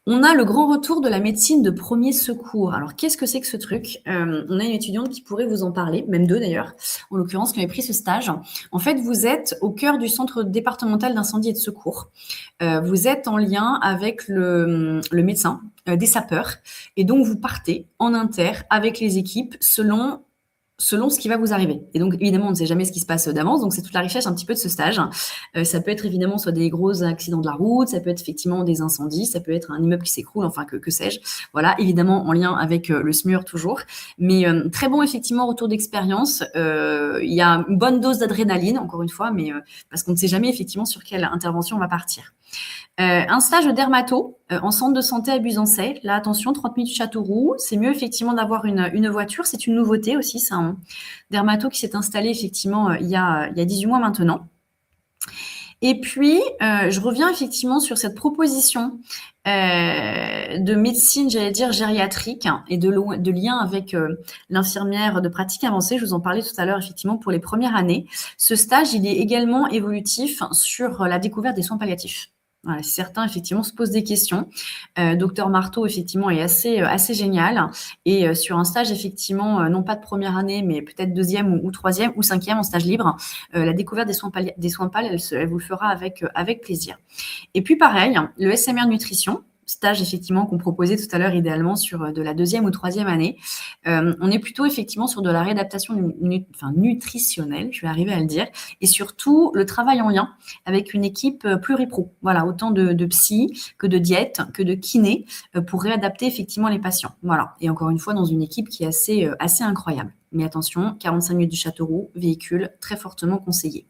On a le grand retour de la médecine de premier secours. Alors, qu'est-ce que c'est que ce truc? On a une étudiante qui pourrait vous en parler, même 2 d'ailleurs, en l'occurrence, qui avait pris ce stage. En fait, vous êtes au cœur du centre départemental d'incendie et de secours. Vous êtes en lien avec le médecin, des sapeurs, et donc vous partez en inter avec les équipes selon ce qui va vous arriver. Et donc, évidemment, on ne sait jamais ce qui se passe d'avance, donc c'est toute la richesse un petit peu de ce stage. Ça peut être évidemment soit des gros accidents de la route, ça peut être effectivement des incendies, ça peut être un immeuble qui s'écroule, enfin que sais-je. Voilà, évidemment en lien avec le SMUR toujours. Mais très bon effectivement retour d'expérience. Il y a une bonne dose d'adrénaline, encore une fois, mais parce qu'on ne sait jamais effectivement sur quelle intervention on va partir. Un stage de dermato en centre de santé à Busancais. Là, attention, 30 minutes Châteauroux. C'est mieux effectivement d'avoir une voiture. C'est une nouveauté aussi. C'est un dermato qui s'est installé effectivement il y a 18 mois maintenant. Et puis, je reviens effectivement sur cette proposition de médecine, j'allais dire gériatrique, et de lien avec l'infirmière de pratique avancée. Je vous en parlais tout à l'heure effectivement pour les premières années. Ce stage, il est également évolutif sur la découverte des soins palliatifs. Voilà, certains effectivement se posent des questions. Docteur Marteau effectivement est assez génial et sur un stage effectivement non pas de première année mais peut-être deuxième ou troisième ou cinquième en stage libre, la découverte des soins PAL, elle vous le fera avec plaisir. Et puis pareil, le SMR nutrition. Stage effectivement qu'on proposait tout à l'heure idéalement sur de la deuxième ou troisième année. On est plutôt effectivement sur de la réadaptation nutritionnelle, je vais arriver à le dire, et surtout le travail en lien avec une équipe pluripro. Voilà, autant de psy que de diète, que de kiné pour réadapter effectivement les patients. Voilà, et encore une fois dans une équipe qui est assez incroyable. Mais attention, 45 minutes du Châteauroux, véhicule très fortement conseillé.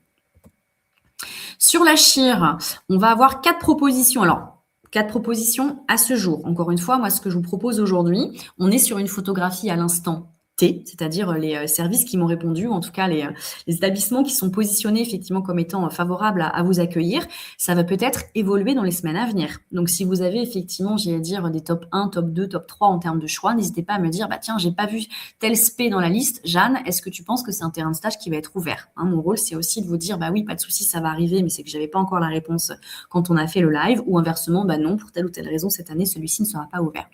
Sur la chire, on va avoir 4 propositions. Alors, 4 propositions à ce jour. Encore une fois, moi, ce que je vous propose aujourd'hui, on est sur une photographie à l'instant T, c'est-à-dire les services qui m'ont répondu, ou en tout cas les établissements qui sont positionnés effectivement comme étant favorables à vous accueillir. Ça va peut-être évoluer dans les semaines à venir. Donc, si vous avez effectivement, j'allais dire, des top 1, top 2, top 3 en termes de choix, n'hésitez pas à me dire, bah tiens, j'ai pas vu tel spé dans la liste. Jeanne, est-ce que tu penses que c'est un terrain de stage qui va être ouvert? Mon rôle, c'est aussi de vous dire, bah oui, pas de souci, ça va arriver, mais c'est que j'avais pas encore la réponse quand on a fait le live, ou inversement, bah non, pour telle ou telle raison, cette année, celui-ci ne sera pas ouvert.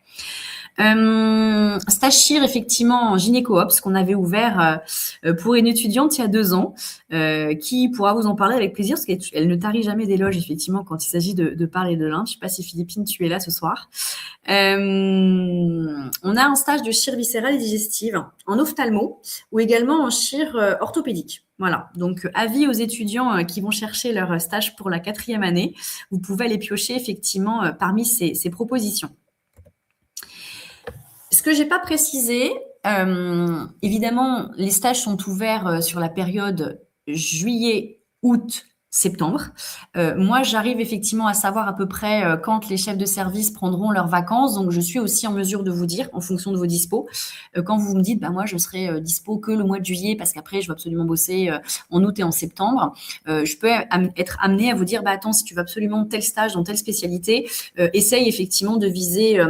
Stage chir, effectivement, en gynéco-ops qu'on avait ouvert pour une étudiante il y a 2 ans, qui pourra vous en parler avec plaisir, parce qu'elle ne tarit jamais d'éloges, effectivement, quand il s'agit de parler de l'Inde. Je ne sais pas si Philippine, tu es là ce soir. On a un stage de chir viscérale et digestive en ophtalmo, ou également en chir orthopédique. Voilà, donc avis aux étudiants qui vont chercher leur stage pour la 4e année. Vous pouvez aller piocher, effectivement, parmi ces propositions. Ce que j'ai pas précisé, évidemment, les stages sont ouverts sur la période juillet, août, septembre. Moi, j'arrive effectivement à savoir à peu près quand les chefs de service prendront leurs vacances, donc je suis aussi en mesure de vous dire, en fonction de vos dispos, quand vous me dites, bah moi, je serai dispo que le mois de juillet parce qu'après, je vais absolument bosser en août et en septembre. Je peux être amenée à vous dire, bah attends, si tu veux absolument tel stage dans telle spécialité, essaye effectivement de viser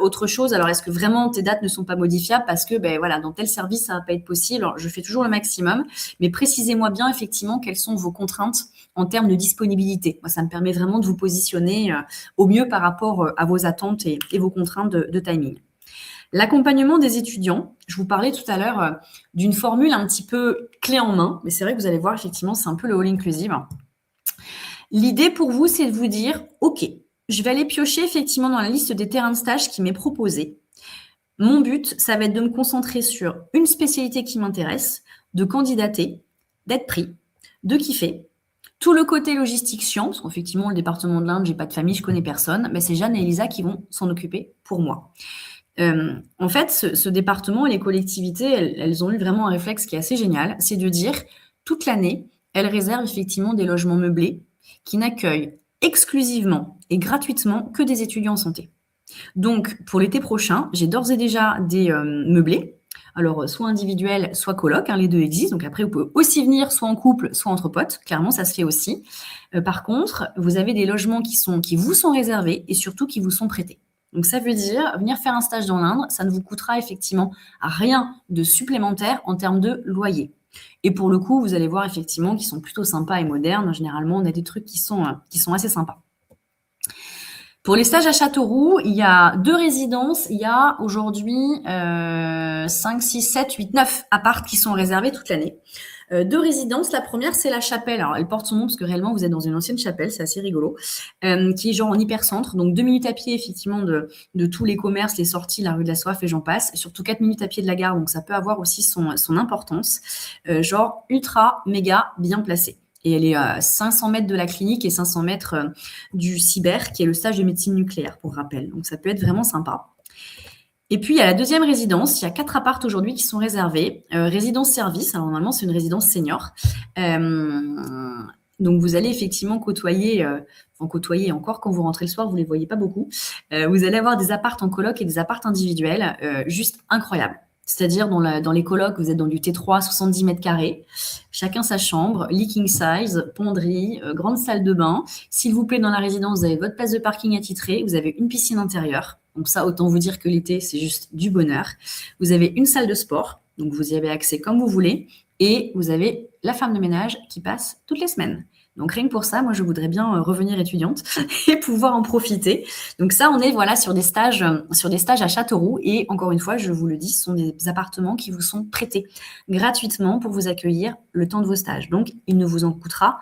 autre chose. Alors, est-ce que vraiment tes dates ne sont pas modifiables parce que, ben voilà, dans tel service, ça va pas être possible. Alors, je fais toujours le maximum, mais précisez-moi bien effectivement quelles sont vos contraintes en termes de disponibilité. Moi, ça me permet vraiment de vous positionner au mieux par rapport à vos attentes et vos contraintes de timing. L'accompagnement des étudiants, je vous parlais tout à l'heure d'une formule un petit peu clé en main, mais c'est vrai que vous allez voir, effectivement, c'est un peu le all inclusive. L'idée pour vous, c'est de vous dire, OK, je vais aller piocher effectivement dans la liste des terrains de stage qui m'est proposée. Mon but, ça va être de me concentrer sur une spécialité qui m'intéresse, de candidater, d'être pris, de kiffer. Tout le côté logistique chiant, parce qu'effectivement, le département de l'Inde, j'ai pas de famille, je connais personne, mais c'est Jeanne et Elisa qui vont s'en occuper pour moi. En fait, ce département et les collectivités, elles ont eu vraiment un réflexe qui est assez génial, c'est de dire, toute l'année, elles réservent effectivement des logements meublés qui n'accueillent exclusivement et gratuitement que des étudiants en santé. Donc, pour l'été prochain, j'ai d'ores et déjà des meublés. Alors, soit individuels, soit coloc, les 2 existent. Donc après, vous pouvez aussi venir soit en couple, soit entre potes. Clairement, ça se fait aussi. Par contre, vous avez des logements qui vous sont réservés et surtout qui vous sont prêtés. Donc, ça veut dire, venir faire un stage dans l'Indre, ça ne vous coûtera effectivement rien de supplémentaire en termes de loyer. Et pour le coup, vous allez voir effectivement qu'ils sont plutôt sympas et modernes. Généralement, on a des trucs qui sont assez sympas. Pour les stages à Châteauroux, il y a 2 résidences. Il y a aujourd'hui 5, 6, 7, 8, 9 apparts qui sont réservés toute l'année. 2 résidences. La première, c'est la chapelle. Alors, elle porte son nom parce que réellement, vous êtes dans une ancienne chapelle. C'est assez rigolo. Qui est genre en hypercentre. Donc, 2 minutes à pied, effectivement, de tous les commerces, les sorties, la rue de la Soif et j'en passe. Surtout 4 minutes à pied de la gare. Donc, ça peut avoir aussi son importance. Genre ultra, méga bien placée. Et elle est à 500 mètres de la clinique et 500 mètres du cyber, qui est le stage de médecine nucléaire, pour rappel. Donc, ça peut être vraiment sympa. Et puis, il y a la deuxième résidence. Il y a 4 apparts aujourd'hui qui sont réservés. Résidence-service. Alors, normalement, c'est une résidence senior. Donc, vous allez effectivement côtoyer encore quand vous rentrez le soir, vous ne les voyez pas beaucoup. Vous allez avoir des apparts en coloc et des apparts individuels juste incroyables. C'est-à-dire dans les colocs, vous êtes dans du T3, 70 mètres carrés, chacun sa chambre, lit king size, ponderie, grande salle de bain. S'il vous plaît, dans la résidence, vous avez votre place de parking attitrée, vous avez une piscine intérieure. Donc ça, autant vous dire que l'été, c'est juste du bonheur. Vous avez une salle de sport, donc vous y avez accès comme vous voulez. Et vous avez la femme de ménage qui passe toutes les semaines. Donc rien que pour ça, moi je voudrais bien revenir étudiante et pouvoir en profiter. Donc ça, on est voilà sur des stages à Châteauroux et encore une fois, je vous le dis, ce sont des appartements qui vous sont prêtés gratuitement pour vous accueillir le temps de vos stages. Donc il ne vous en coûtera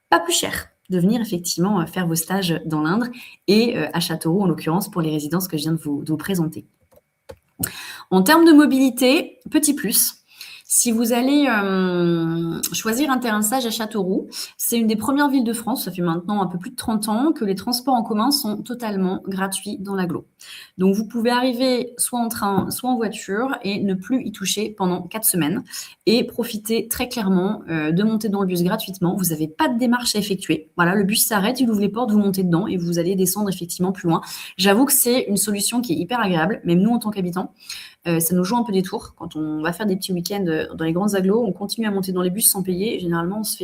pas plus cher de venir effectivement faire vos stages dans l'Indre et à Châteauroux en l'occurrence pour les résidences que je viens de vous présenter. En termes de mobilité, petit plus. Si vous allez choisir un terrain de stage à Châteauroux, c'est une des premières villes de France, ça fait maintenant un peu plus de 30 ans, que les transports en commun sont totalement gratuits dans l'agglo. Donc vous pouvez arriver soit en train, soit en voiture et ne plus y toucher pendant 4 semaines et profiter très clairement de monter dans le bus gratuitement. Vous n'avez pas de démarche à effectuer. Voilà, le bus s'arrête, il ouvre les portes, vous montez dedans et vous allez descendre effectivement plus loin. J'avoue que c'est une solution qui est hyper agréable, même nous en tant qu'habitants. Ça nous joue un peu des tours. Quand on va faire des petits week-ends dans les grandes agglos, on continue à monter dans les bus sans payer. Et généralement, on se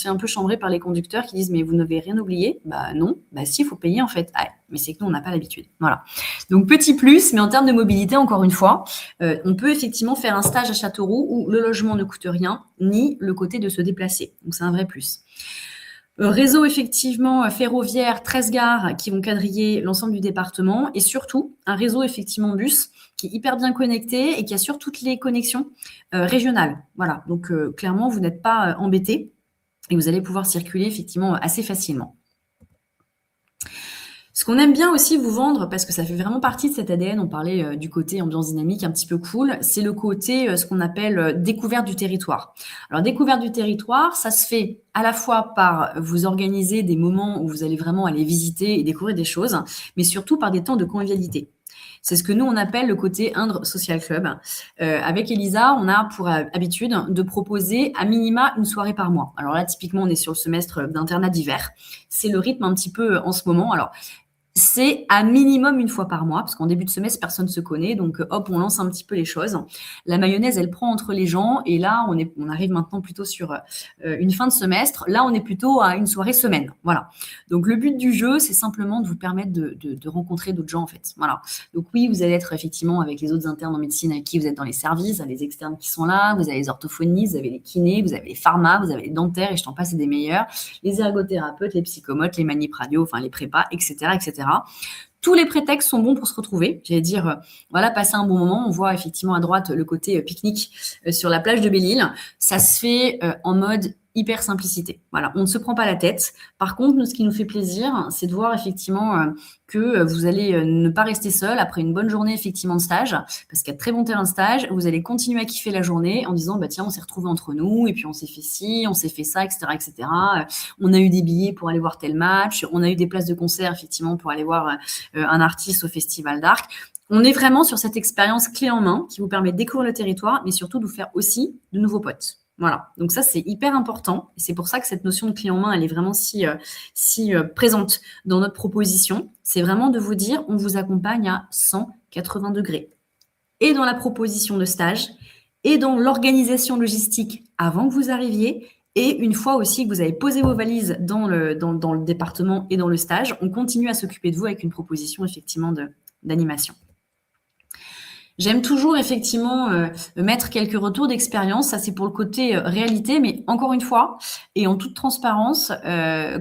fait un peu chambrer par les conducteurs qui disent « mais vous n'avez rien oublié ?» Bah non, bah si, il faut payer en fait. Ah, mais c'est que nous, on n'a pas l'habitude. Voilà. Donc, petit plus, mais en termes de mobilité, encore une fois, on peut effectivement faire un stage à Châteauroux où le logement ne coûte rien, ni le côté de se déplacer. Donc, c'est un vrai plus. Réseau effectivement ferroviaire, 13 gares qui vont quadriller l'ensemble du département et surtout un réseau effectivement bus qui est hyper bien connecté et qui assure toutes les connexions régionales. Voilà, donc clairement, vous n'êtes pas embêtés et vous allez pouvoir circuler effectivement assez facilement. Ce qu'on aime bien aussi vous vendre, parce que ça fait vraiment partie de cet ADN, on parlait du côté ambiance dynamique un petit peu cool, c'est le côté, ce qu'on appelle découverte du territoire. Alors, découverte du territoire, ça se fait à la fois par vous organiser des moments où vous allez vraiment aller visiter et découvrir des choses, mais surtout par des temps de convivialité. C'est ce que nous, on appelle le côté Indre Social Club. Avec Elisa, on a pour habitude de proposer à minima une soirée par mois. Alors là, typiquement, on est sur le semestre d'internat d'hiver. C'est le rythme un petit peu en ce moment. Alors, c'est à minimum une fois par mois, parce qu'en début de semestre, personne ne se connaît, donc hop, on lance un petit peu les choses. La mayonnaise, elle prend entre les gens, et là, on arrive maintenant plutôt sur une fin de semestre. Là, on est plutôt à une soirée semaine, voilà. Donc, le but du jeu, c'est simplement de vous permettre de rencontrer d'autres gens, en fait, voilà. Donc oui, vous allez être effectivement avec les autres internes en médecine avec qui vous êtes dans les services, les externes qui sont là, vous avez les orthophonistes, vous avez les kinés, vous avez les pharmas, vous avez les dentaires, et je t'en passe, c'est des meilleurs, les ergothérapeutes, les psychomotes, les manip radio, enfin les prépas, etc., etc. Tous les prétextes sont bons pour se retrouver. J'allais dire, voilà, passer un bon moment. On voit effectivement à droite le côté pique-nique sur la plage de Belle-Île. Ça se fait en mode hyper simplicité. Voilà, on ne se prend pas la tête. Par contre, nous, ce qui nous fait plaisir, c'est de voir effectivement que vous allez ne pas rester seul après une bonne journée effectivement de stage, parce qu'il y a de très bons terrains de stage. Vous allez continuer à kiffer la journée en disant, bah tiens, on s'est retrouvés entre nous, et puis on s'est fait ci, on s'est fait ça, etc., etc. On a eu des billets pour aller voir tel match, on a eu des places de concert effectivement pour aller voir un artiste au Festival d'Arc. On est vraiment sur cette expérience clé en main qui vous permet de découvrir le territoire, mais surtout de vous faire aussi de nouveaux potes. Voilà, donc ça c'est hyper important et c'est pour ça que cette notion de clé en main, elle est vraiment si présente dans notre proposition. C'est vraiment de vous dire, on vous accompagne à 180 degrés. Et dans la proposition de stage, et dans l'organisation logistique avant que vous arriviez, et une fois aussi que vous avez posé vos valises dans le département et dans le stage, on continue à s'occuper de vous avec une proposition effectivement d'animation. J'aime toujours effectivement mettre quelques retours d'expérience. Ça, c'est pour le côté réalité, mais encore une fois, et en toute transparence,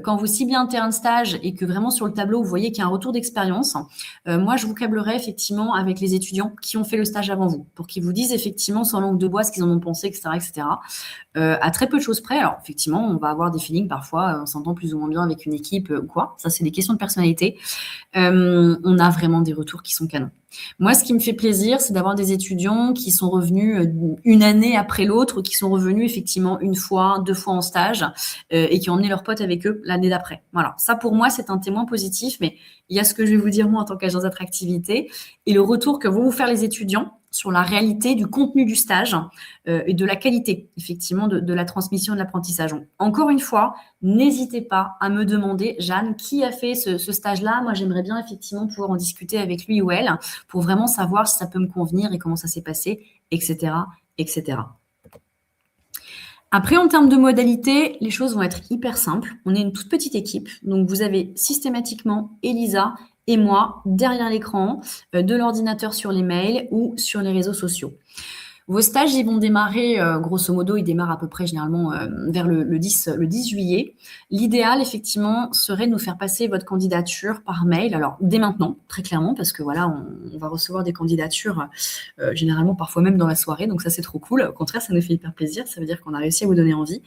quand vous ciblez un terrain de stage et que vraiment sur le tableau, vous voyez qu'il y a un retour d'expérience, moi, je vous câblerai effectivement avec les étudiants qui ont fait le stage avant vous, pour qu'ils vous disent effectivement sans langue de bois ce qu'ils en ont pensé, etc., etc. À très peu de choses près. Alors, effectivement, on va avoir des feelings parfois, on s'entend plus ou moins bien avec une équipe ou quoi. Ça, c'est des questions de personnalité. On a vraiment des retours qui sont canons. Moi, ce qui me fait plaisir, c'est d'avoir des étudiants qui sont revenus une année après l'autre, qui sont revenus effectivement une fois, 2 fois en stage et qui ont emmené leurs potes avec eux l'année d'après. Voilà, ça pour moi, c'est un témoin positif, mais il y a ce que je vais vous dire moi en tant qu'agence d'attractivité et le retour que vont vous faire les étudiants sur la réalité du contenu du stage et de la qualité, effectivement, de la transmission de l'apprentissage. Encore une fois, n'hésitez pas à me demander, Jeanne, qui a fait ce stage-là. Moi, j'aimerais bien effectivement pouvoir en discuter avec lui ou elle pour vraiment savoir si ça peut me convenir et comment ça s'est passé, etc., etc. Après, en termes de modalités, les choses vont être hyper simples. On est une toute petite équipe, donc vous avez systématiquement Elisa et moi derrière l'écran, de l'ordinateur sur les mails ou sur les réseaux sociaux. Vos stages, ils vont démarrer, grosso modo, ils démarrent à peu près généralement vers le 10 juillet. L'idéal, effectivement, serait de nous faire passer votre candidature par mail. Alors, dès maintenant, très clairement, parce que voilà, on va recevoir des candidatures généralement parfois même dans la soirée, donc ça c'est trop cool. Au contraire, ça nous fait hyper plaisir, ça veut dire qu'on a réussi à vous donner envie.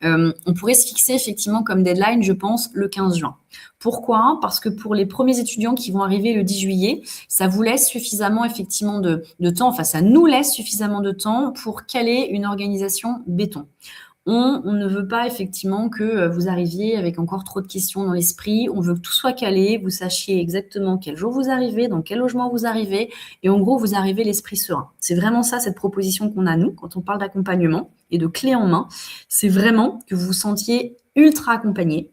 On pourrait se fixer effectivement comme deadline, je pense, le 15 juin. Pourquoi? Parce que pour les premiers étudiants qui vont arriver le 10 juillet, ça vous laisse suffisamment effectivement de temps, enfin ça nous laisse suffisamment de temps pour caler une organisation béton. On ne veut pas effectivement que vous arriviez avec encore trop de questions dans l'esprit. On veut que tout soit calé, vous sachiez exactement quel jour vous arrivez, dans quel logement vous arrivez, et en gros, vous arrivez l'esprit serein. C'est vraiment ça, cette proposition qu'on a, nous, quand on parle d'accompagnement et de clé en main. C'est vraiment que vous vous sentiez ultra accompagné,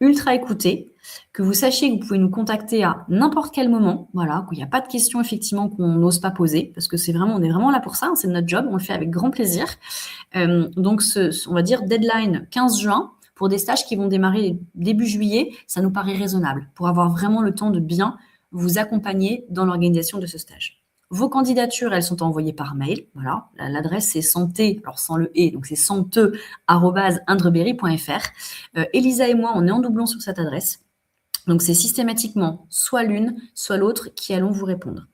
ultra écouté, que vous sachiez que vous pouvez nous contacter à n'importe quel moment, voilà, qu'il n'y a pas de questions effectivement qu'on n'ose pas poser, parce que on est vraiment là pour ça, hein, c'est notre job, on le fait avec grand plaisir. Donc, on va dire deadline 15 juin pour des stages qui vont démarrer début juillet, ça nous paraît raisonnable pour avoir vraiment le temps de bien vous accompagner dans l'organisation de ce stage. Vos candidatures, elles sont envoyées par mail. Voilà, l'adresse c'est santé, alors sans le et, donc c'est sante@indreberry.fr. Elisa et moi, on est en doublon sur cette adresse. Donc c'est systématiquement soit l'une, soit l'autre qui allons vous répondre.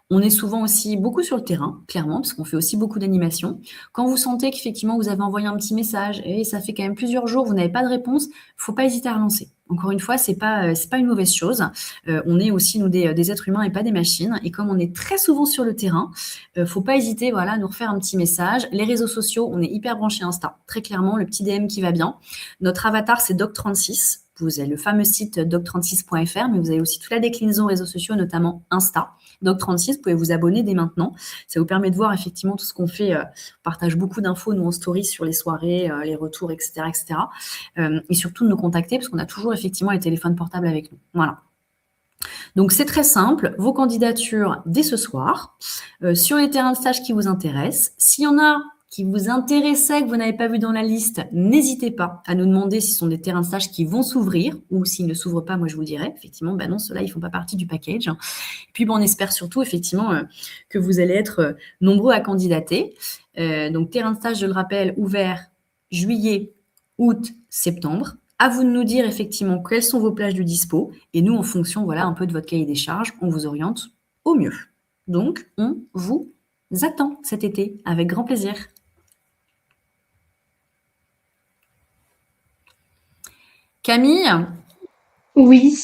On est souvent aussi beaucoup sur le terrain, clairement, parce qu'on fait aussi beaucoup d'animations. Quand vous sentez qu'effectivement vous avez envoyé un petit message et ça fait quand même plusieurs jours, vous n'avez pas de réponse, faut pas hésiter à relancer. Encore une fois, c'est pas une mauvaise chose. On est aussi nous des êtres humains et pas des machines. Et comme on est très souvent sur le terrain, faut pas hésiter, voilà, à nous refaire un petit message. Les réseaux sociaux, on est hyper branché Insta, très clairement, le petit DM qui va bien. Notre avatar c'est Doc36. Vous avez le fameux site doc36.fr, mais vous avez aussi toute la déclinaison réseaux sociaux, notamment Insta. Doc36, vous pouvez vous abonner dès maintenant. Ça vous permet de voir effectivement tout ce qu'on fait. On partage beaucoup d'infos, nous, en story sur les soirées, les retours, etc. etc. Et surtout de nous contacter, parce qu'on a toujours effectivement les téléphones portables avec nous. Voilà. Donc, c'est très simple. Vos candidatures dès ce soir. Sur les terrains de stage qui vous intéressent. S'il y en a qui vous intéressaient, que vous n'avez pas vu dans la liste, n'hésitez pas à nous demander si ce sont des terrains de stage qui vont s'ouvrir ou s'ils ne s'ouvrent pas, moi je vous dirai. Effectivement, ben non, ceux-là, ils ne font pas partie du package. Et puis, on espère surtout, effectivement, que vous allez être nombreux à candidater. Donc, terrain de stage, je le rappelle, ouvert juillet, août, septembre. À vous de nous dire, effectivement, quelles sont vos plages du dispo. Et nous, en fonction, voilà, un peu de votre cahier des charges, on vous oriente au mieux. Donc, on vous attend cet été avec grand plaisir. Camille, Oui.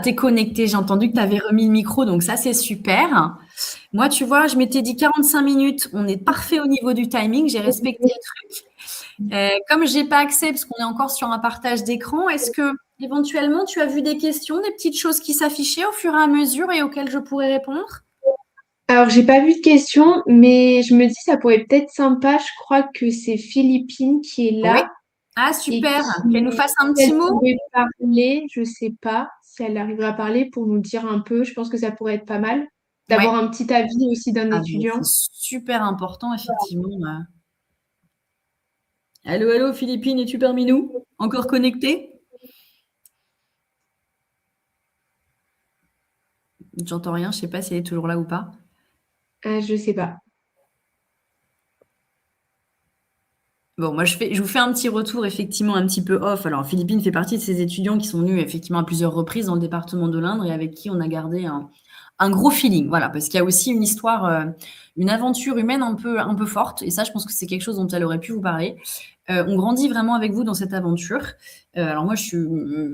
t'es connectée, j'ai entendu que tu avais remis le micro, donc ça c'est super. Moi, tu vois, je m'étais dit 45 minutes, on est parfait au niveau du timing, j'ai respecté le truc. Comme j'ai pas accès, parce qu'on est encore sur un partage d'écran, est-ce que éventuellement tu as vu des questions, des petites choses qui s'affichaient au fur et à mesure et auxquelles je pourrais répondre? Alors, j'ai pas vu de questions, mais je me dis ça pourrait peut-être être sympa. Je crois que c'est Philippine qui est Oui. là Ah, et super. Qu'elle nous qui, fasse un si petit elle mot. pouvait parler, je sais pas si elle arrivera à parler pour nous dire un peu. Je pense que ça pourrait être pas mal Ouais. d'avoir un petit avis aussi d'un Ah, mais étudiant. c'est super important, effectivement. Allô, allô, Philippine, es-tu parmi nous? Encore connectée? J'entends rien, je sais pas si elle est toujours là ou pas. Je sais pas. Bon, moi, je vous fais un petit retour, effectivement, un petit peu off. Alors, Philippine fait partie de ces étudiants qui sont venus, effectivement, à plusieurs reprises dans le département de l'Indre et avec qui on a gardé un gros feeling. Voilà, parce qu'il y a aussi une histoire, une aventure humaine un peu forte. Et ça, je pense que c'est quelque chose dont elle aurait pu vous parler. On grandit vraiment avec vous dans cette aventure. Alors moi, je suis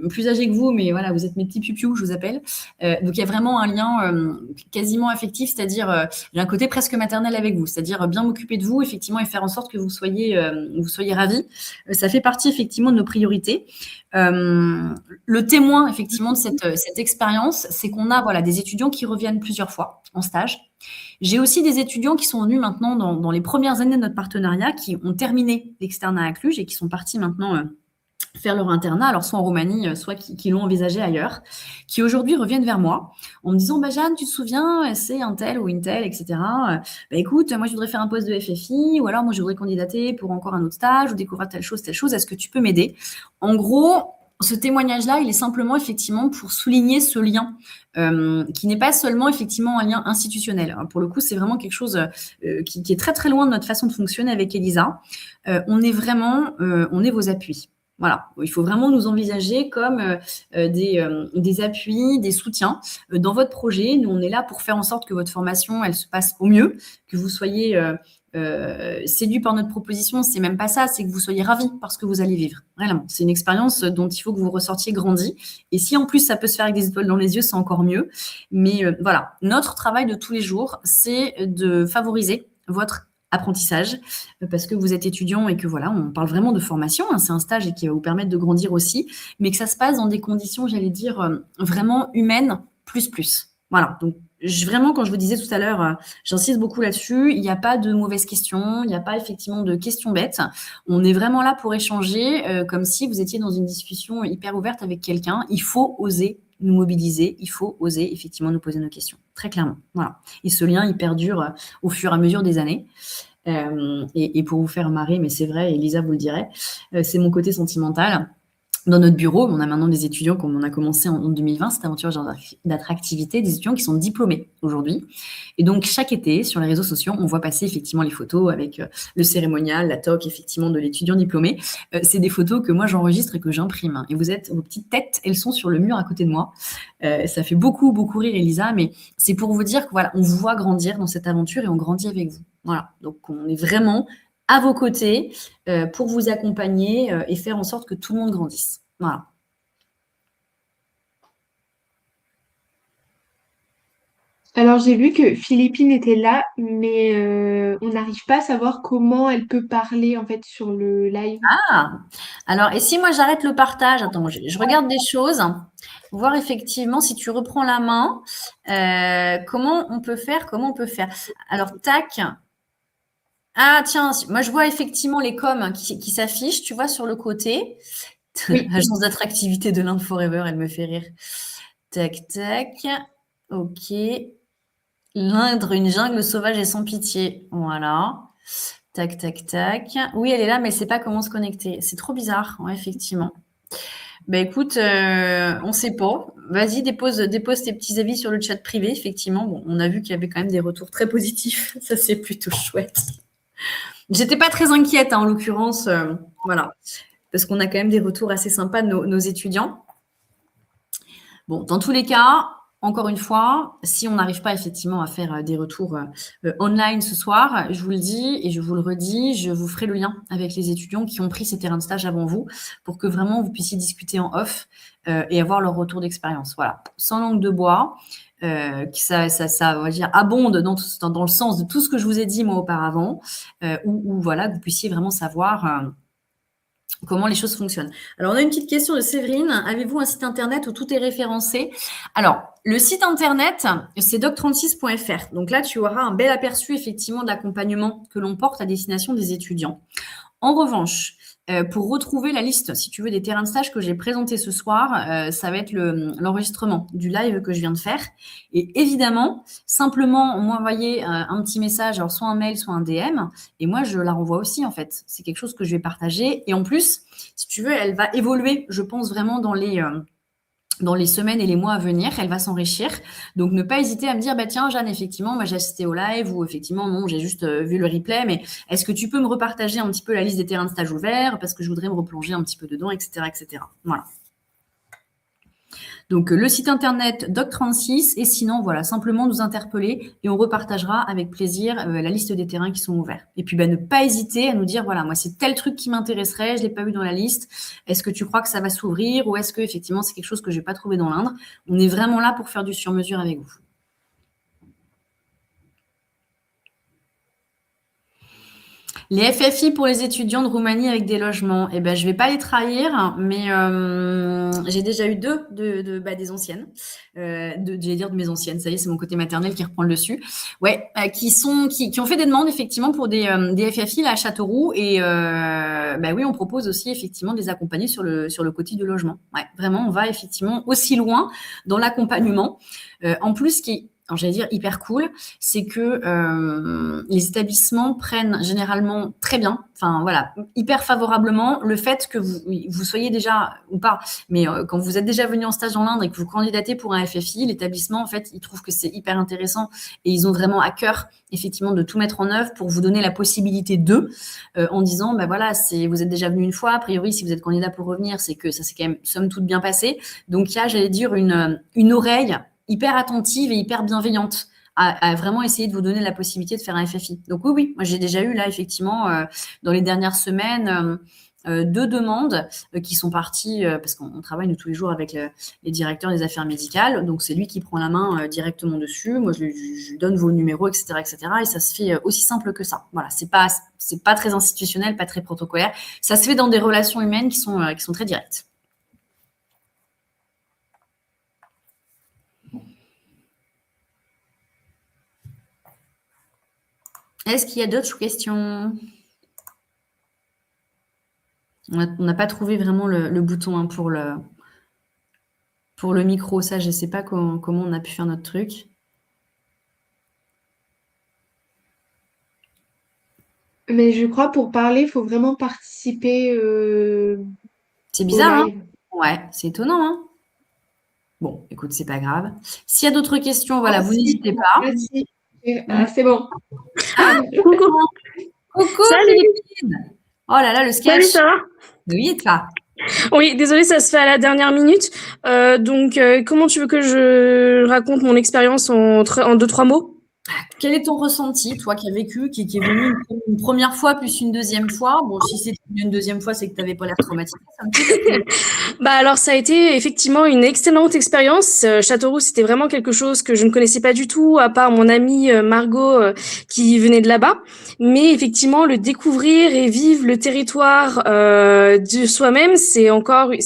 plus âgée que vous, mais voilà, vous êtes mes petits pipious, je vous appelle. Donc il y a vraiment un lien quasiment affectif, c'est-à-dire j'ai un côté presque maternel avec vous, c'est-à-dire bien m'occuper de vous, effectivement, et faire en sorte que vous soyez ravis. Ça fait partie effectivement de nos priorités. Le témoin effectivement de cette expérience, c'est qu'on a voilà des étudiants qui reviennent plusieurs fois en stage. J'ai aussi des étudiants qui sont venus maintenant dans les premières années de notre partenariat, qui ont terminé l'externat à Cluj et qui sont partis maintenant faire leur internat, alors soit en Roumanie, soit qui l'ont envisagé ailleurs, qui aujourd'hui reviennent vers moi en me disant bah, Jeanne, tu te souviens, c'est un tel ou une telle, etc. Bah, écoute, moi je voudrais faire un poste de FFI, ou alors moi je voudrais candidater pour encore un autre stage ou découvrir telle chose, est-ce que tu peux m'aider? En gros, ce témoignage-là, il est simplement effectivement pour souligner ce lien qui n'est pas seulement effectivement un lien institutionnel. Pour le coup, c'est vraiment quelque chose qui est très très loin de notre façon de fonctionner avec Elisa. On est vraiment, on est vos appuis. Voilà, il faut vraiment nous envisager comme des appuis, des soutiens dans votre projet. Nous, on est là pour faire en sorte que votre formation, elle se passe au mieux, que vous soyez séduit par notre proposition. C'est même pas ça, c'est que vous soyez ravis par ce que vous allez vivre. Vraiment, c'est une expérience dont il faut que vous ressortiez grandi. Et si en plus ça peut se faire avec des étoiles dans les yeux, c'est encore mieux. Mais voilà, notre travail de tous les jours, c'est de favoriser votre apprentissage parce que vous êtes étudiant et que voilà, on parle vraiment de formation, hein, c'est un stage et qui va vous permettre de grandir aussi, mais que ça se passe dans des conditions, j'allais dire, vraiment humaines, plus. Voilà, donc vraiment, quand je vous disais tout à l'heure, j'insiste beaucoup là-dessus, il n'y a pas de mauvaises questions, il n'y a pas effectivement de questions bêtes, on est vraiment là pour échanger comme si vous étiez dans une discussion hyper ouverte avec quelqu'un, il faut oser nous mobiliser, il faut oser effectivement nous poser nos questions, très clairement. Voilà. Et ce lien, il perdure au fur et à mesure des années. Et pour vous faire marrer, mais c'est vrai, Elisa vous le dirait, c'est mon côté sentimental. Dans notre bureau, on a maintenant des étudiants, comme on a commencé en 2020, cette aventure d'attractivité, des étudiants qui sont diplômés aujourd'hui. Et donc, chaque été, sur les réseaux sociaux, on voit passer effectivement les photos avec le cérémonial, la toque, effectivement, de l'étudiant diplômé. C'est des photos que moi, j'enregistre et que j'imprime. Et vos petites têtes, elles sont sur le mur à côté de moi. Ça fait beaucoup, beaucoup rire, Elisa, mais c'est pour vous dire que voilà, on vous voit grandir dans cette aventure et on grandit avec vous. Voilà. Donc, on est vraiment à vos côtés pour vous accompagner et faire en sorte que tout le monde grandisse. Voilà. Alors j'ai vu que Philippine était là, mais on n'arrive pas à savoir comment elle peut parler en fait sur le live. Ah, alors, et si moi j'arrête le partage, attends, je regarde des choses, voir effectivement si tu reprends la main, comment on peut faire, Alors, tac. Ah, tiens, moi je vois effectivement les coms qui s'affichent, tu vois, sur le côté. Oui. Agence d'attractivité de l'Inde Forever, elle me fait rire. Tac, tac. Ok. L'Indre, une jungle sauvage et sans pitié. Voilà. Tac, tac, tac. Oui, elle est là, mais elle sait pas comment se connecter. C'est trop bizarre, ouais, effectivement. Ben écoute, on sait pas. Vas-y, dépose tes petits avis sur le chat privé, effectivement. Bon, on a vu qu'il y avait quand même des retours très positifs. Ça, c'est plutôt chouette. J'étais pas très inquiète, hein, en l'occurrence, voilà, parce qu'on a quand même des retours assez sympas de nos étudiants. Bon, dans tous les cas, encore une fois, si on n'arrive pas effectivement à faire des retours online ce soir, je vous le dis et je vous le redis, je vous ferai le lien avec les étudiants qui ont pris ces terrains de stage avant vous pour que vraiment vous puissiez discuter en off et avoir leur retour d'expérience. Voilà, sans langue de bois, ça, on va dire, abonde dans le sens de tout ce que je vous ai dit moi auparavant, où voilà, que vous puissiez vraiment savoir comment les choses fonctionnent. Alors, on a une petite question de Séverine. Avez-vous un site internet où tout est référencé? Alors, le site internet, c'est doc36.fr. Donc là, tu auras un bel aperçu effectivement de l'accompagnement que l'on porte à destination des étudiants. En revanche, pour retrouver la liste, si tu veux, des terrains de stage que j'ai présentés ce soir, ça va être l'enregistrement du live que je viens de faire. Et évidemment, simplement m'envoyer un petit message, alors soit un mail, soit un DM, et moi, je la renvoie aussi, en fait. C'est quelque chose que je vais partager. Et en plus, si tu veux, elle va évoluer, je pense, vraiment dans les semaines et les mois à venir, elle va s'enrichir. Donc, ne pas hésiter à me dire, bah tiens, Jeanne, effectivement, moi j'ai assisté au live ou effectivement, non, j'ai juste vu le replay, mais est-ce que tu peux me repartager un petit peu la liste des terrains de stage ouverts parce que je voudrais me replonger un petit peu dedans, etc., etc. Voilà. Donc, le site internet Doc36 et sinon, voilà, simplement nous interpeller et on repartagera avec plaisir la liste des terrains qui sont ouverts. Et puis, ne pas hésiter à nous dire, voilà, moi, c'est tel truc qui m'intéresserait, je l'ai pas vu dans la liste. Est-ce que tu crois que ça va s'ouvrir ou est-ce que effectivement c'est quelque chose que je n'ai pas trouvé dans l'Indre? On est vraiment là pour faire du sur-mesure avec vous. Les FFI pour les étudiants de Roumanie avec des logements, je ne vais pas les trahir, mais j'ai déjà eu deux des anciennes, j'allais dire de mes anciennes, ça y est, c'est mon côté maternel qui reprend le dessus, ouais, qui ont fait des demandes effectivement pour des FFI là, à Châteauroux et oui, on propose aussi effectivement de les accompagner sur le côté du logement. Ouais, vraiment, on va effectivement aussi loin dans l'accompagnement. En plus, alors j'allais dire hyper cool, c'est que les établissements prennent généralement très bien, enfin voilà, hyper favorablement le fait que vous soyez déjà, ou pas, mais quand vous êtes déjà venu en stage dans l'Indre et que vous candidatez pour un FFI, l'établissement, en fait, il trouve que c'est hyper intéressant et ils ont vraiment à cœur, effectivement, de tout mettre en œuvre pour vous donner la possibilité en disant, voilà, vous êtes déjà venu une fois, a priori, si vous êtes candidat pour revenir, c'est que ça s'est quand même, somme toute, bien passé. Donc, il y a, j'allais dire, une oreille hyper attentive et hyper bienveillante à vraiment essayer de vous donner la possibilité de faire un FFI. Donc oui, moi j'ai déjà eu là effectivement dans les dernières semaines 2 demandes qui sont parties parce qu'on travaille nous tous les jours avec les directeurs des affaires médicales. Donc c'est lui qui prend la main directement dessus. Moi je lui donne vos numéros, etc., etc. Et ça se fait aussi simple que ça. Voilà, c'est pas très institutionnel, pas très protocolaire. Ça se fait dans des relations humaines qui sont très directes. Est-ce qu'il y a d'autres questions? On n'a pas trouvé vraiment le bouton pour le micro. Ça, je ne sais pas comment on a pu faire notre truc. Mais je crois pour parler, il faut vraiment participer. C'est bizarre, hein? Ouais, c'est étonnant, hein? Bon, écoute, c'est pas grave. S'il y a d'autres questions, voilà, vous n'hésitez pas. Si. Ah, c'est bon. Coucou. Coucou, Salut. Philippine. Oh là là, le sketch. Salut, ça va? Oui, et toi? Oui, désolée, ça se fait à la dernière minute. Donc, comment tu veux que je raconte mon expérience en 2-3 mots? Quel est ton ressenti, toi qui as vécu, qui est venu une première fois plus une deuxième fois? Bon, si c'est une deuxième fois, c'est que tu n'avais pas l'air traumatisé. Alors, ça a été effectivement une excellente expérience. Châteauroux, c'était vraiment quelque chose que je ne connaissais pas du tout, à part mon amie Margot qui venait de là-bas. Mais effectivement, le découvrir et vivre le territoire de soi-même, c'est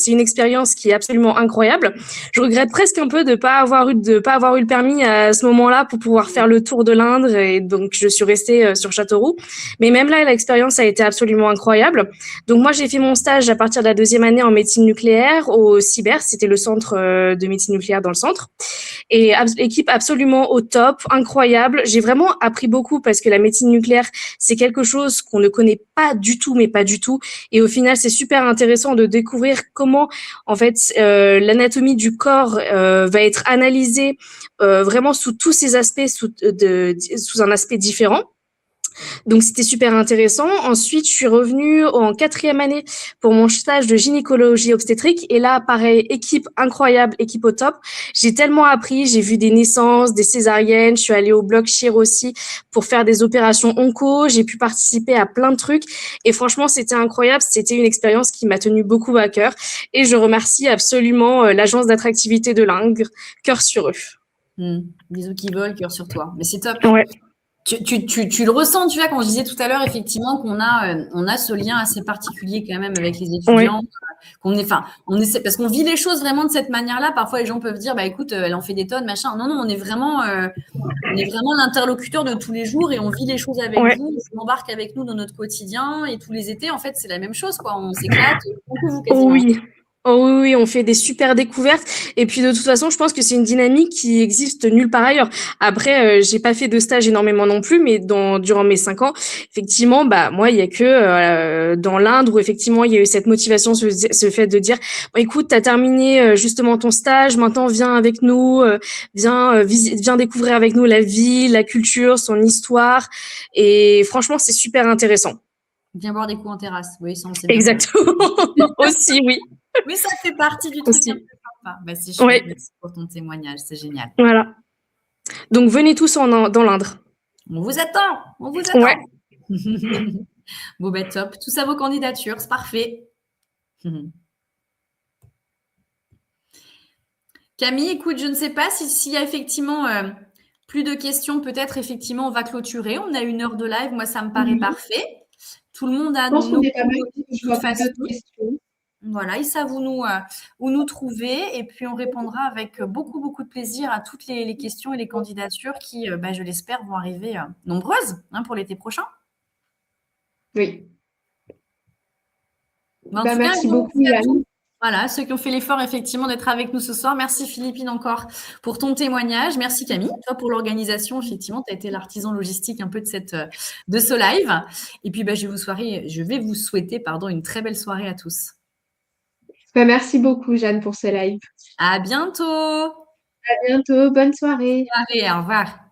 une expérience qui est absolument incroyable. Je regrette presque un peu de pas avoir eu le permis à ce moment-là pour pouvoir faire le tour de l'Indre, et donc je suis restée sur Châteauroux. Mais même là, l'expérience a été absolument incroyable. Donc moi, j'ai fait mon stage à partir de la 2e année en médecine nucléaire au CIBER, c'était le centre de médecine nucléaire dans le centre. Et équipe absolument au top, incroyable. J'ai vraiment appris beaucoup parce que la médecine nucléaire, c'est quelque chose qu'on ne connaît pas du tout, mais pas du tout. Et au final, c'est super intéressant de découvrir comment, en fait, l'anatomie du corps va être analysée vraiment sous tous ses aspects, sous un aspect différent. Donc, c'était super intéressant. Ensuite, je suis revenue en 4e année pour mon stage de gynécologie obstétrique. Et là, pareil, équipe incroyable, équipe au top. J'ai tellement appris. J'ai vu des naissances, des césariennes. Je suis allée au bloc chir aussi pour faire des opérations onco. J'ai pu participer à plein de trucs. Et franchement, c'était incroyable. C'était une expérience qui m'a tenu beaucoup à cœur. Et je remercie absolument l'agence d'attractivité de l'Indre. Cœur sur eux. Bisous qui volent, cœur sur toi. Mais c'est top. Ouais. Tu le ressens, tu vois, quand je disais tout à l'heure, effectivement, qu'on a ce lien assez particulier quand même avec les étudiants, on essaie, parce qu'on vit les choses vraiment de cette manière-là. Parfois, les gens peuvent dire, écoute, elle en fait des tonnes, machin. Non, on est vraiment l'interlocuteur de tous les jours et on vit les choses avec vous, on embarque avec nous dans notre quotidien et tous les étés, en fait, c'est la même chose, quoi. On s'éclate, beaucoup vous quasiment. Oui. Oh oui, oui, on fait des super découvertes. Et puis de toute façon, je pense que c'est une dynamique qui existe nulle part ailleurs. Après, j'ai pas fait de stage énormément non plus, mais durant mes 5 ans, effectivement, bah moi, il y a que dans l'Inde où effectivement il y a eu cette motivation, ce fait de dire, bon, écoute, t'as terminé justement ton stage, maintenant viens avec nous, viens découvrir avec nous la vie, la culture, son histoire. Et franchement, c'est super intéressant. Viens boire des coups en terrasse. Oui, ça, on sait bien faire. Exactement. Aussi, oui. Oui, ça fait partie du truc Aussi. un peu sympa. Bah, c'est chouette. Ouais. Merci pour ton témoignage. C'est génial. Voilà. Donc, venez tous dans l'Indre. On vous attend. On vous attend. Ouais. Bon, bah, top. Tout ça, vos candidatures, c'est parfait. Camille, écoute, je ne sais pas s'il y a effectivement plus de questions, peut-être effectivement on va clôturer. On a 1 heure de live, moi ça me paraît parfait. Tout le monde a Je pense qu'on nos est pas mal. de Je vois toute pas façon. d'autres questions. Voilà, ils savent où nous trouver et puis on répondra avec beaucoup, beaucoup de plaisir à toutes les questions et les candidatures qui, bah, je l'espère, vont arriver nombreuses pour l'été prochain. Oui. Mais en tout cas, Merci beaucoup, Yann. voilà, ceux qui ont fait l'effort effectivement d'être avec nous ce soir. Merci Philippine encore pour ton témoignage. Merci Camille, toi pour l'organisation. Effectivement, tu as été l'artisan logistique un peu de ce live. Et puis, bah, je vais vous souhaiter une très belle soirée à tous. Merci beaucoup, Jeanne, pour ce live. À bientôt. À bientôt. Bonne soirée. Allez, au revoir.